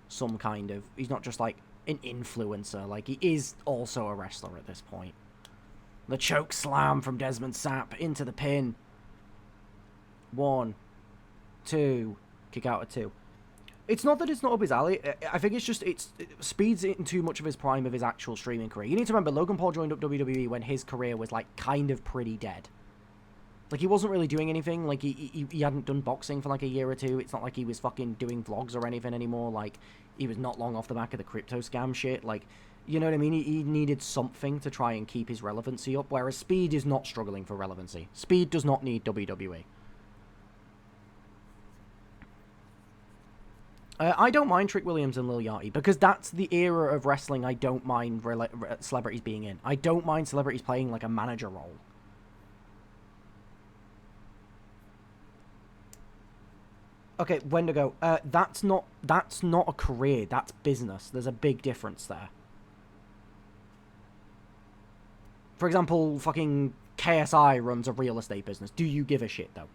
some kind of... He's not just, like, an influencer. Like, he is also a wrestler at this point. The choke slam from Desmond Sapp into the pin. 1, 2, kick out at 2. It's not that it's not up his alley. I think it's just Speed's in too much of his prime of his actual streaming career. You need to remember Logan Paul joined up WWE when his career was like kind of pretty dead. Like he wasn't really doing anything. Like he hadn't done boxing for like a year or two. It's not like he was fucking doing vlogs or anything anymore. Like he was not long off the back of the crypto scam shit. Like, you know what I mean? He needed something to try and keep his relevancy up. Whereas Speed is not struggling for relevancy. Speed does not need WWE. I don't mind Trick Williams and Lil Yachty because that's the era of wrestling I don't mind celebrities being in. I don't mind celebrities playing like a manager role. Okay, Wendigo, that's not a career, that's business. There's a big difference there. For example, fucking KSI runs a real estate business. Do you give a shit, though?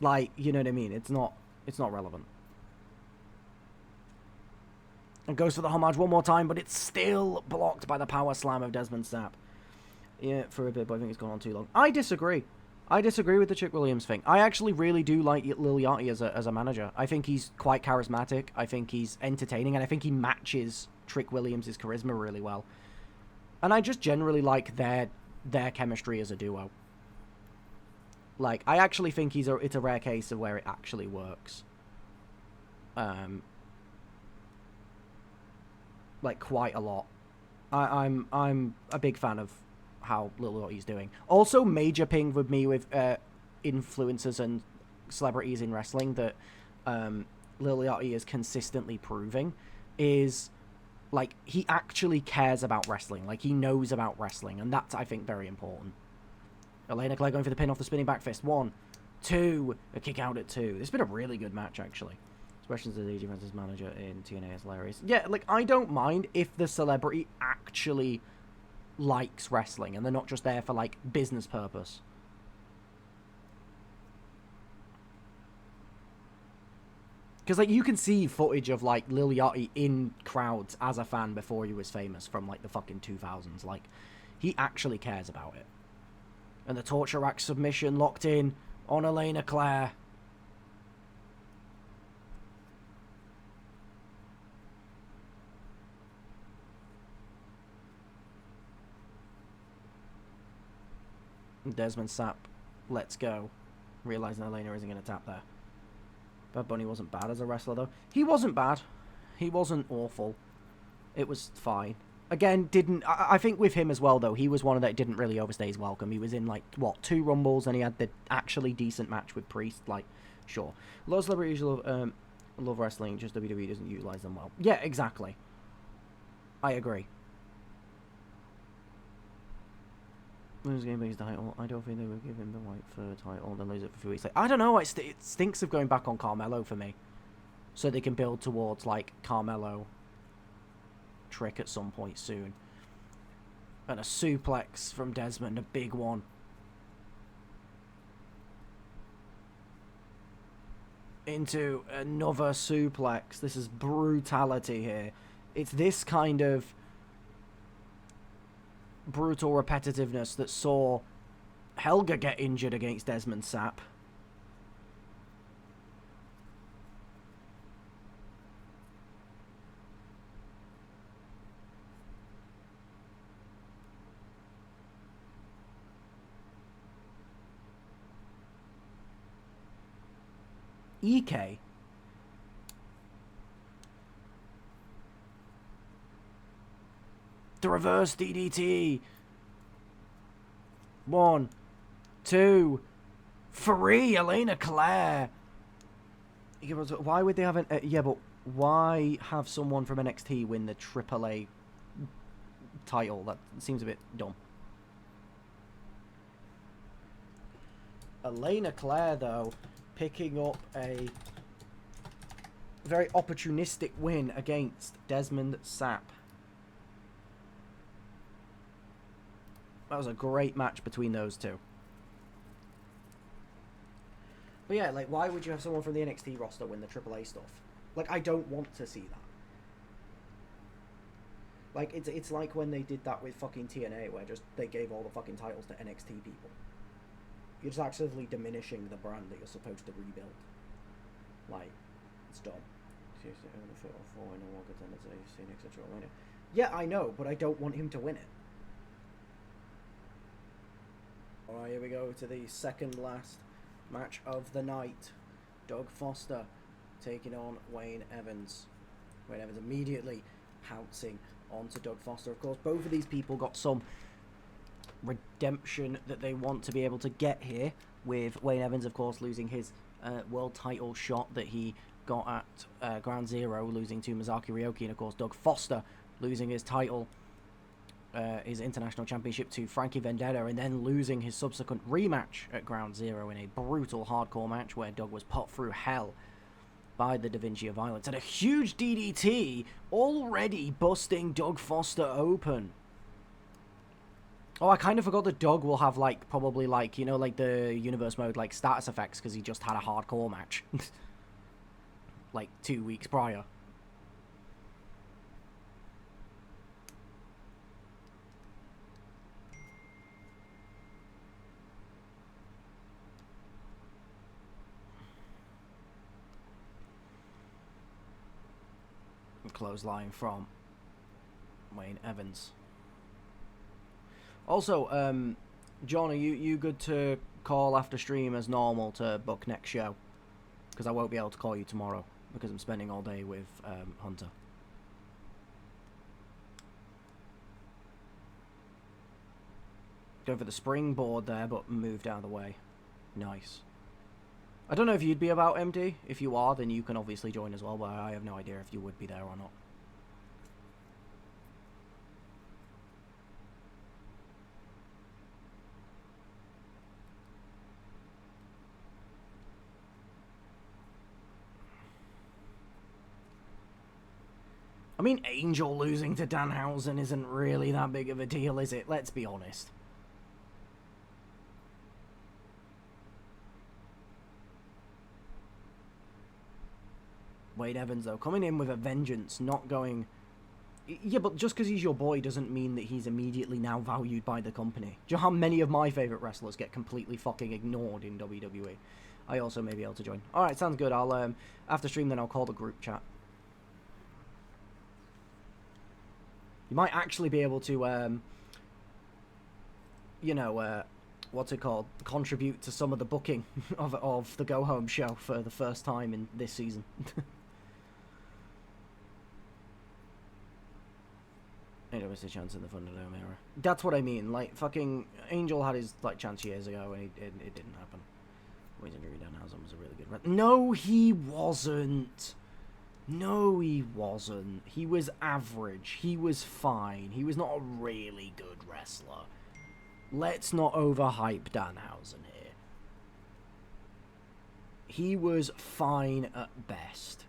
Like, you know what I mean? It's not relevant. And goes for the homage one more time, but it's still blocked by the power slam of Desmond Sapp. Yeah, for a bit, but I think it's gone on too long. I disagree. I disagree with the Chick Williams thing. I actually really do like Lil Yachty as a manager. I think he's quite charismatic. I think he's entertaining, and I think he matches Trick Williams' charisma really well. And I just generally like their chemistry as a duo. Like, I actually think it's a rare case of where it actually works. Like, quite a lot. I'm a big fan of how Lil Yachty's doing. Also, major ping with me with influencers and celebrities in wrestling that Lil Yachty is consistently proving is, like, he actually cares about wrestling. Like, he knows about wrestling, and that's, I think, very important. Elena Claire going for the pin off the spinning back fist. 1, 2, a kick out at 2. This has been a really good match, actually. Expressions of the defense's manager in TNA is hilarious. Yeah, like, I don't mind if the celebrity actually likes wrestling and they're not just there for, like, business purpose. Because, like, you can see footage of, like, Lil Yachty in crowds as a fan before he was famous from, like, the fucking 2000s. Like, he actually cares about it. And the torture rack submission locked in on Elena Claire. Desmond Sapp, let's go. Realizing Elena isn't going to tap there. Bad Bunny wasn't bad as a wrestler, though. He wasn't bad. He wasn't awful. It was fine. Again, I think with him as well, though, he was one of that didn't really overstay his welcome. He was in, like, what, 2 Rumbles, and he had the actually decent match with Priest. Like, sure. A lot of celebrities love wrestling, just WWE doesn't utilize them well. Yeah, exactly. I agree. Lose game his title. I don't think they would give him the right third title, then lose it for 3 weeks. Like, I don't know. It stinks of going back on Carmelo for me. So they can build towards, like, Carmelo trick at some point soon. And a suplex from Desmond, a big one. Into another suplex. This is brutality here. It's this kind of brutal repetitiveness that saw Helga get injured against Desmond Sapp. EK. The reverse DDT. 1, 2, 3. Elena Claire. Why would they have an... yeah, but why have someone from NXT win the AAA title? That seems a bit dumb. Elena Claire, though, picking up a very opportunistic win against Desmond Sapp. That was a great match between those two. But yeah, like, why would you have someone from the NXT roster win the AAA stuff? Like, I don't want to see that. Like, it's like when they did that with fucking TNA, where just they gave all the fucking titles to NXT people. You're just actively diminishing the brand that you're supposed to rebuild. Like, it's dumb. Yeah, I know, but I don't want him to win it. Alright, here we go to the second last match of the night. Doug Foster taking on Wayne Evans. Wayne Evans immediately pouncing onto Doug Foster. Of course, both of these people got some redemption that they want to be able to get here, with Wayne Evans, of course, losing his world title shot that he got at Ground Zero, losing to Masaaki Ryoki, and of course Doug Foster losing his title, his international championship, to Frankie Vendetta, and then losing his subsequent rematch at Ground Zero in a brutal hardcore match where Doug was put through hell by the Da Vinci of Violence, and a huge DDT already busting Doug Foster open. Oh, I kind of forgot that Doug will have, like, probably, like, you know, like the universe mode, like, status effects, because he just had a hardcore match. Like, 2 weeks prior. Clothesline from Wayne Evans. Also, John, are you good to call after stream as normal to book next show? Because I won't be able to call you tomorrow because I'm spending all day with Hunter. Going for the springboard there, but moved out of the way. Nice. I don't know if you'd be about, MD. If you are, then you can obviously join as well, but I have no idea if you would be there or not. I mean, Angel losing to Danhausen isn't really that big of a deal, is it? Let's be honest. Wade Evans, though, coming in with a vengeance, not going... Yeah, but just because he's your boy doesn't mean that he's immediately now valued by the company. Do you know how many of my favourite wrestlers get completely fucking ignored in WWE? I also may be able to join. Alright, sounds good. I'll, after stream, then I'll call the group chat. You might actually be able to, you know, what's it called? Contribute to some of the booking of the Go Home show for the first time in this season. There was a chance in the Thunderdome era. That's what I mean. Like, fucking Angel had his, like, chance years ago, and it didn't happen. Wayne Danhausen was a really good... No, he wasn't. No, he wasn't. He was average. He was fine. He was not a really good wrestler. Let's not overhype Danhausen here. He was fine at best.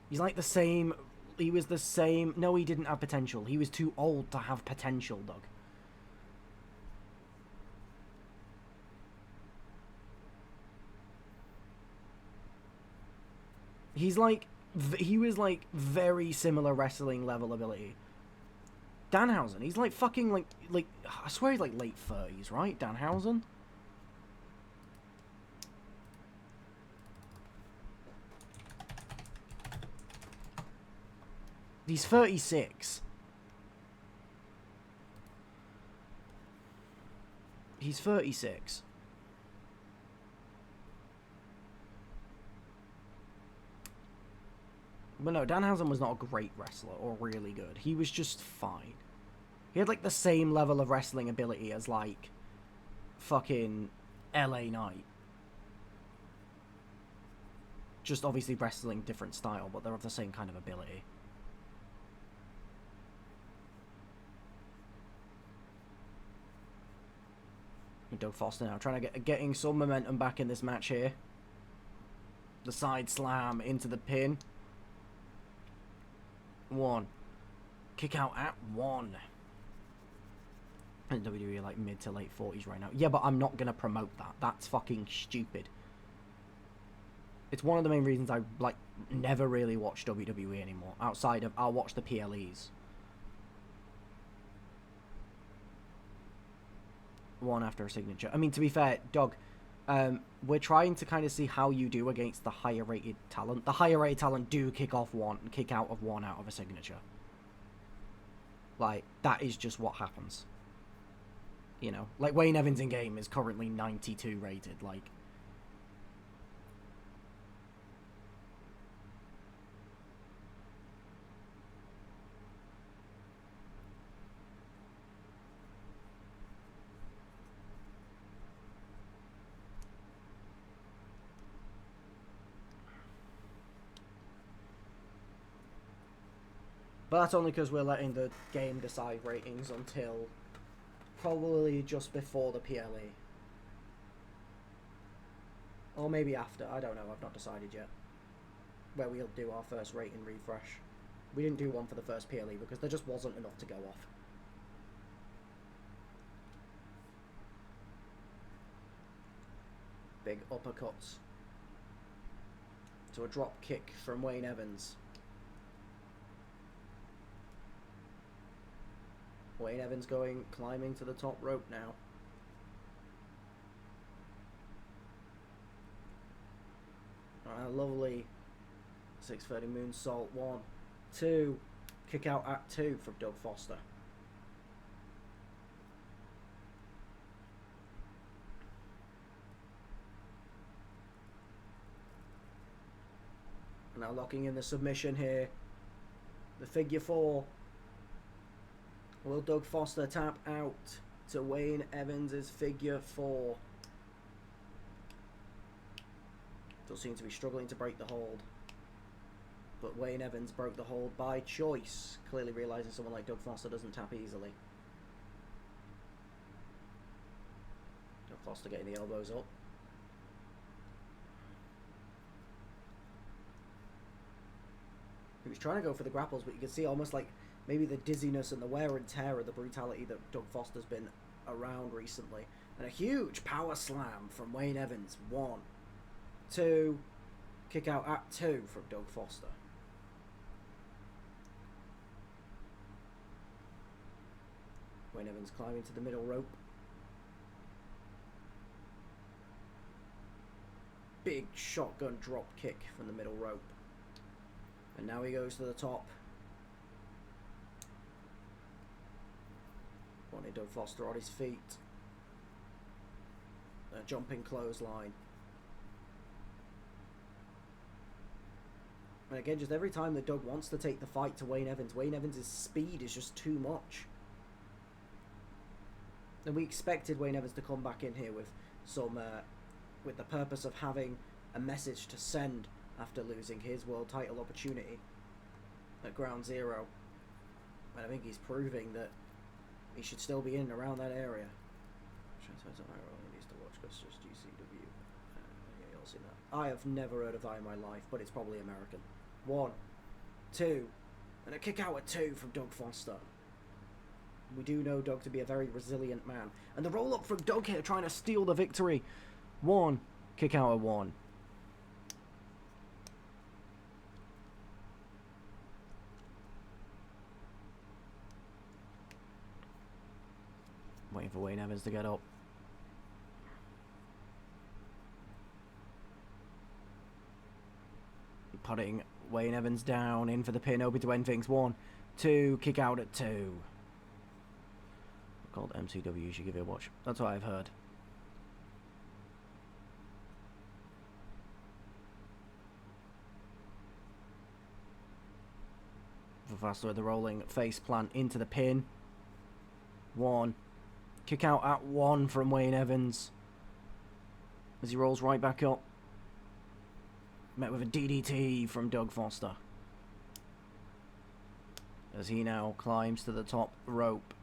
He's like the same... He was the same... No, he didn't have potential. He was too old to have potential, Doug. He's like... He was like very similar wrestling level ability. Danhausen, he's like fucking like... I swear he's like late 30s, right? Danhausen? He's 36. He's 36. But no, Danhausen was not a great wrestler or really good. He was just fine. He had like the same level of wrestling ability as like fucking LA Knight. Just obviously wrestling different style, but they're of the same kind of ability. Doug Foster now trying to getting some momentum back in this match here. The side slam into the pin. 1. Kick out at 1. And WWE are like mid to late 40s right now. Yeah, but I'm not going to promote that. That's fucking stupid. It's one of the main reasons I like never really watch WWE anymore. Outside of, I'll watch the PLEs. 1 after a signature. I mean, to be fair, Doug, We're trying to kind of see how you do against the higher rated talent. The higher rated talent do kick out of one out of a signature. Like, that is just what happens. You know, like Wayne Evans in game is currently 92 rated. Like, but that's only because we're letting the game decide ratings until probably just before the PLE. Or maybe after, I don't know, I've not decided yet. Where we'll do our first rating refresh. We didn't do one for the first PLE because there just wasn't enough to go off. Big uppercuts. To a drop kick from Wayne Evans. Wayne Evans climbing to the top rope now. A lovely 630 moonsault. 1, 2. Kick out at 2 from Doug Foster. Now locking in the submission here. The figure 4. Will Doug Foster tap out to Wayne Evans' figure 4? Does seem to be struggling to break the hold. But Wayne Evans broke the hold by choice, clearly realising someone like Doug Foster doesn't tap easily. Doug Foster getting the elbows up. He was trying to go for the grapples, but you can see almost like maybe the dizziness and the wear and tear of the brutality that Doug Foster's been around recently. And a huge power slam from Wayne Evans. 1, 2. Kick out at 2 from Doug Foster. Wayne Evans climbing to the middle rope. Big shotgun drop kick from the middle rope. And now he goes to the top. Wanted Doug Foster on his feet. A jumping clothesline. And again, just every time that Doug wants to take the fight to Wayne Evans' speed is just too much. And we expected Wayne Evans to come back in here with some, with the purpose of having a message to send after losing his world title opportunity at Ground Zero. And I think he's proving that he should still be in and around that area. I have never heard of that in my life, but it's probably American. 1, 2, and a kick out at 2 from Doug Foster. We do know Doug to be a very resilient man. And the roll up from Doug here, trying to steal the victory. 1, kick out at 1. Waiting for Wayne Evans to get up. Putting Wayne Evans down, in for the pin, open to end things. 1, 2, kick out at 2. Called MCW, you should give it a watch. That's what I've heard. For Foster with the rolling face plant into the pin. 1. Kick out at 1 from Wayne Evans. As he rolls right back up. Met with a DDT from Doug Foster. As he now climbs to the top rope.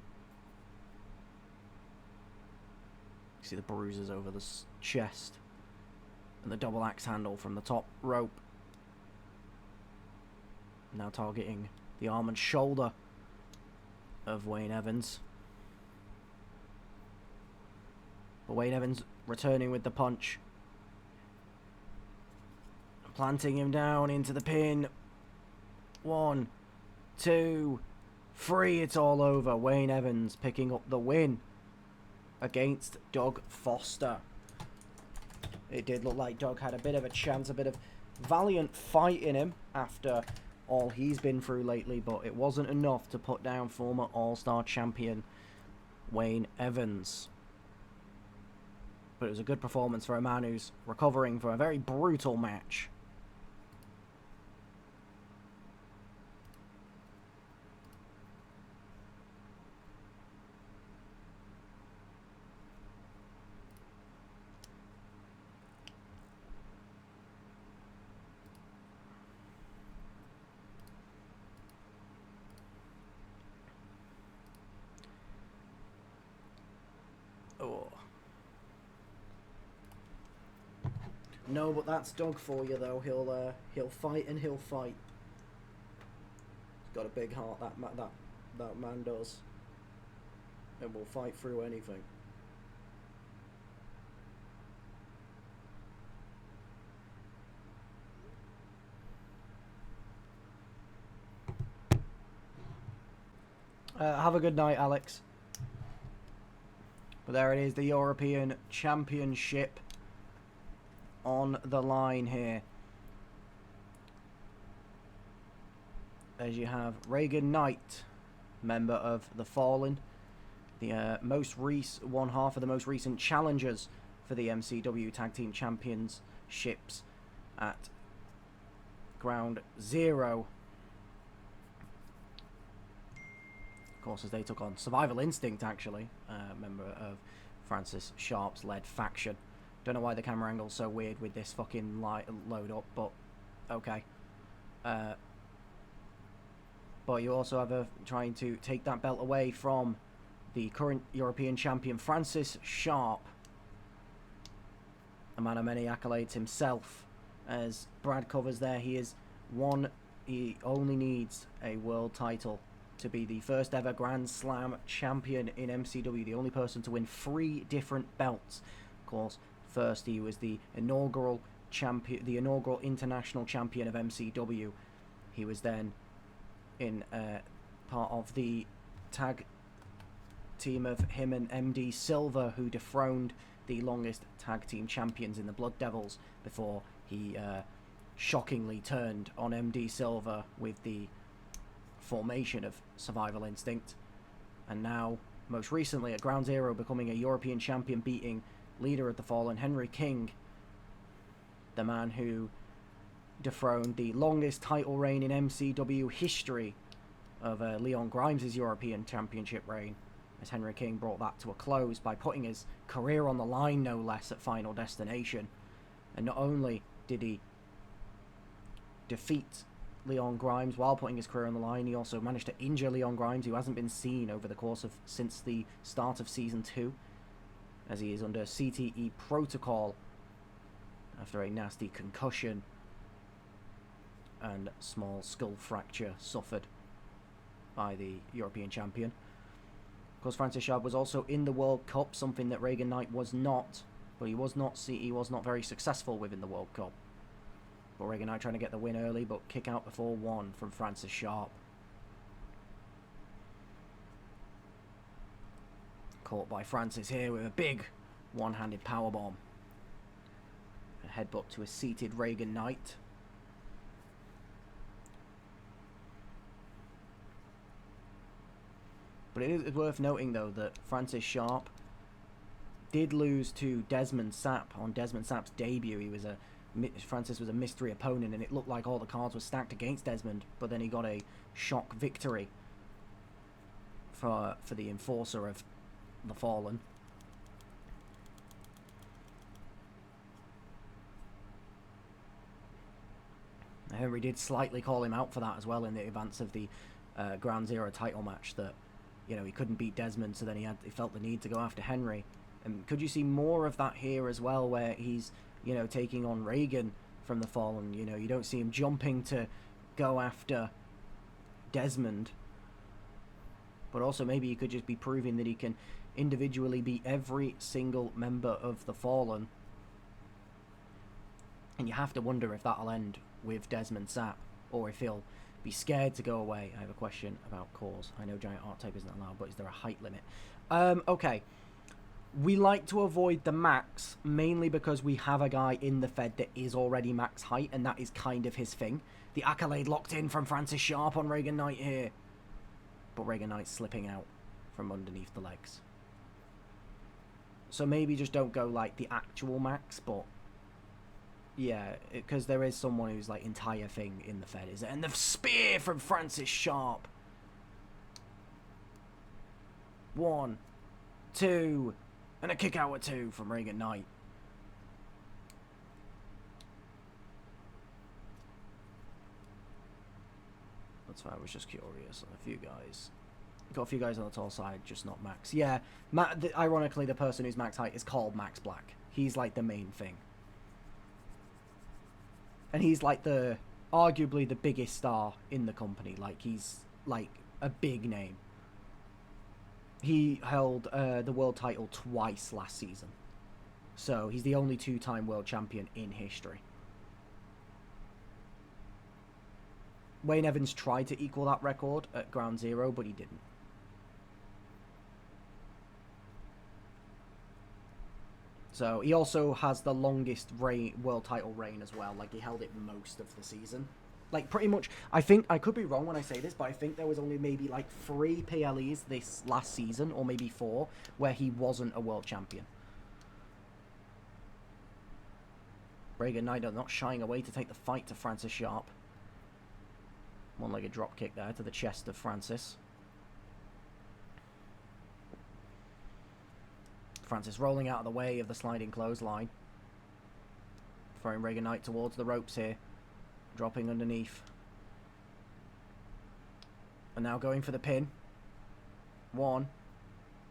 You see the bruises over the chest. And the double axe handle from the top rope. Now targeting the arm and shoulder of Wayne Evans. But Wayne Evans returning with the punch. Planting him down into the pin. 1, 2, 3. It's all over. Wayne Evans picking up the win against Doug Foster. It did look like Doug had a bit of a chance, a bit of valiant fight in him after all he's been through lately, but it wasn't enough to put down former All-Star champion Wayne Evans. But it was a good performance for a man who's recovering from a very brutal match. Oh. No, but that's Doug for you, though. He'll fight and he'll fight. He's got a big heart. That man does, and will fight through anything. Have a good night, Alex. But there it is, the European Championship on the line here. As you have Reagan Knight, member of the Fallen, the one half of the most recent challengers for the MCW Tag Team Championships at Ground Zero. Of course, as they took on Survival Instinct, actually, member of Francis Sharp's led faction. Don't know why the camera angle's so weird with this fucking load up, but okay. But you also have trying to take that belt away from the current European champion, Francis Sharp. A man of many accolades himself. As Brad covers there, he only needs a world title to be the first ever Grand Slam champion in MCW, the only person to win 3 different belts. Of course, first he was the inaugural champion, the inaugural international champion of MCW. He was then in part of the tag team of him and MD Silver, who dethroned the longest tag team champions in the Blood Devils before he shockingly turned on MD Silver with the formation of Survival Instinct. And now, most recently at Ground Zero, becoming a European champion, beating leader of the Fallen, Henry King, the man who dethroned the longest title reign in MCW history of Leon Grimes' European Championship reign, as Henry King brought that to a close by putting his career on the line, no less, at Final Destination. And not only did he defeat Leon Grimes while putting his career on the line, he also managed to injure Leon Grimes, who hasn't been seen over the course of since the start of Season 2, as he is under CTE protocol after a nasty concussion and small skull fracture suffered by the European champion. Of course, Francis Sharp was also in the World Cup, something that Reagan Knight was not, but he was not very successful within the World Cup. But Reagan Knight trying to get the win early, but kick out before 1 from Francis Sharp. Caught by Francis here with a big one-handed powerbomb. A headbutt to a seated Reagan Knight. But it is worth noting, though, that Francis Sharp did lose to Desmond Sapp on Desmond Sapp's debut. Francis was a mystery opponent, and it looked like all the cards were stacked against Desmond, but then he got a shock victory for the enforcer of the Fallen. Henry did slightly call him out for that as well in the advance of the Ground Zero title match, that, you know, he couldn't beat Desmond, so then he felt the need to go after Henry. And could you see more of that here as well, where he's, you know, taking on Reagan from the Fallen? You know, you don't see him jumping to go after Desmond. But also maybe he could just be proving that he can individually beat every single member of the Fallen. And you have to wonder if that'll end with Desmond Sapp, or if he'll be scared to go away. I have a question about cause. I know giant art tape isn't allowed, but is there a height limit? Okay. We like to avoid the max, mainly because we have a guy in the Fed that is already max height, and that is kind of his thing. The accolade locked in from Francis Sharp on Reagan Knight here. But Reagan Knight's slipping out from underneath the legs. So maybe just don't go like the actual max, but yeah, because there is someone who's like entire thing in the Fed, is it? And the spear from Francis Sharp. 1, 2, and a kick out at 2 from Reagan Knight. That's why I was just curious. A few guys. Got a few guys on the tall side, just not max. Yeah, ironically, the person who's max height is called Max Black. He's like the main thing. And he's like arguably the biggest star in the company. Like, he's like a big name. He held the world title twice last season. So he's the only 2-time world champion in history. Wayne Evans tried to equal that record at Ground Zero, but he didn't. So he also has the longest world title reign as well. Like, he held it most of the season. Like, pretty much, I think, I could be wrong when I say this, but I think there was only maybe like 3 PLEs this last season, or maybe 4, where he wasn't a world champion. Reagan Knight not shying away to take the fight to Francis Sharp. One-legged drop kick there to the chest of Francis. Francis rolling out of the way of the sliding clothesline. Throwing Reagan Knight towards the ropes here. Dropping underneath. And now going for the pin. 1,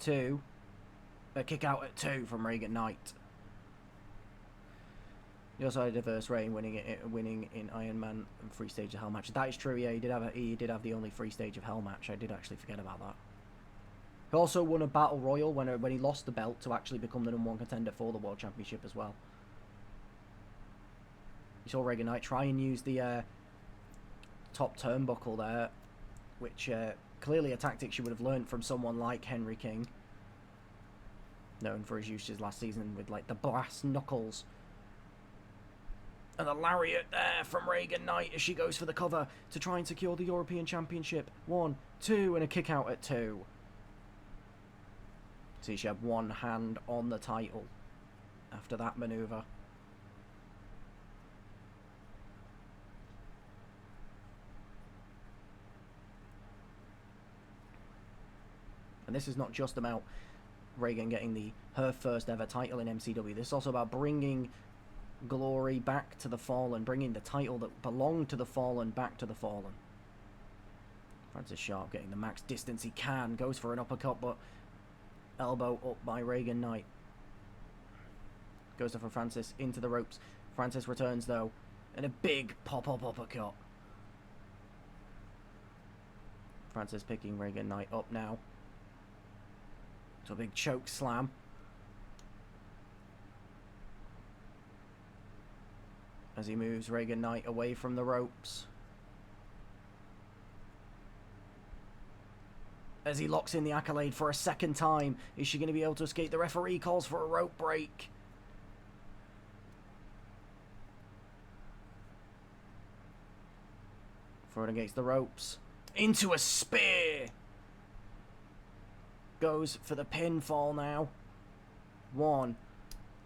2. A kick out at 2 from Reagan Knight. He also had a diverse reign, winning in Iron Man and 3 stage of Hell match. That is true. Yeah, he did have the only 3 stage of Hell match. I did actually forget about that. He also won a Battle Royal when he lost the belt to actually become the #1 contender for the World Championship as well. You saw Reagan Knight try and use the top turnbuckle there, which clearly a tactic she would have learned from someone like Henry King, known for his uses last season with like the brass knuckles. And a lariat there from Reagan Knight as she goes for the cover to try and secure the European Championship. 1, 2, and a kick out at 2. See, she had one hand on the title after that maneuver. And this is not just about Reagan getting her first ever title in MCW. This is also about bringing glory back to the Fallen, bringing the title that belonged to the Fallen back to the Fallen. Francis Sharp getting the max distance he can, goes for an uppercut, but elbow up by Reagan Knight. Goes for Francis into the ropes. Francis returns though, and a big pop-up uppercut. Francis picking Reagan Knight up now. To a big choke slam. As he moves Reagan Knight away from the ropes. As he locks in the accolade for a second time. Is she going to be able to escape? The referee calls for a rope break. Thrown against the ropes. Into a spear. Goes for the pinfall now. 1,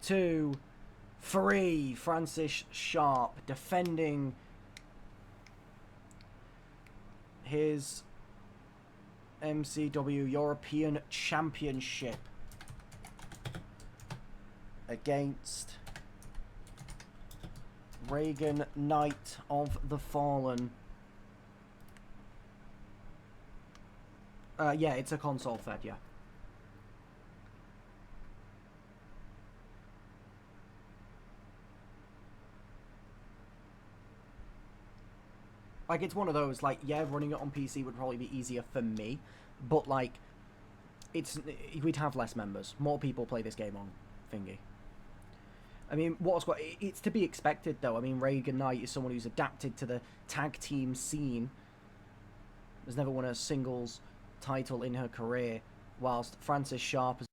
2, 3. Francis Sharp defending his MCW European Championship against Reagan Knight of the Fallen. Yeah, it's a console fed, yeah. Like, it's one of those, like, yeah, running it on PC would probably be easier for me, but, like, we'd have less members. More people play this game on thingy. I mean, it's to be expected, though. I mean, Reagan Knight is someone who's adapted to the tag team scene. Has never won a singles title in her career, whilst Francis Sharp has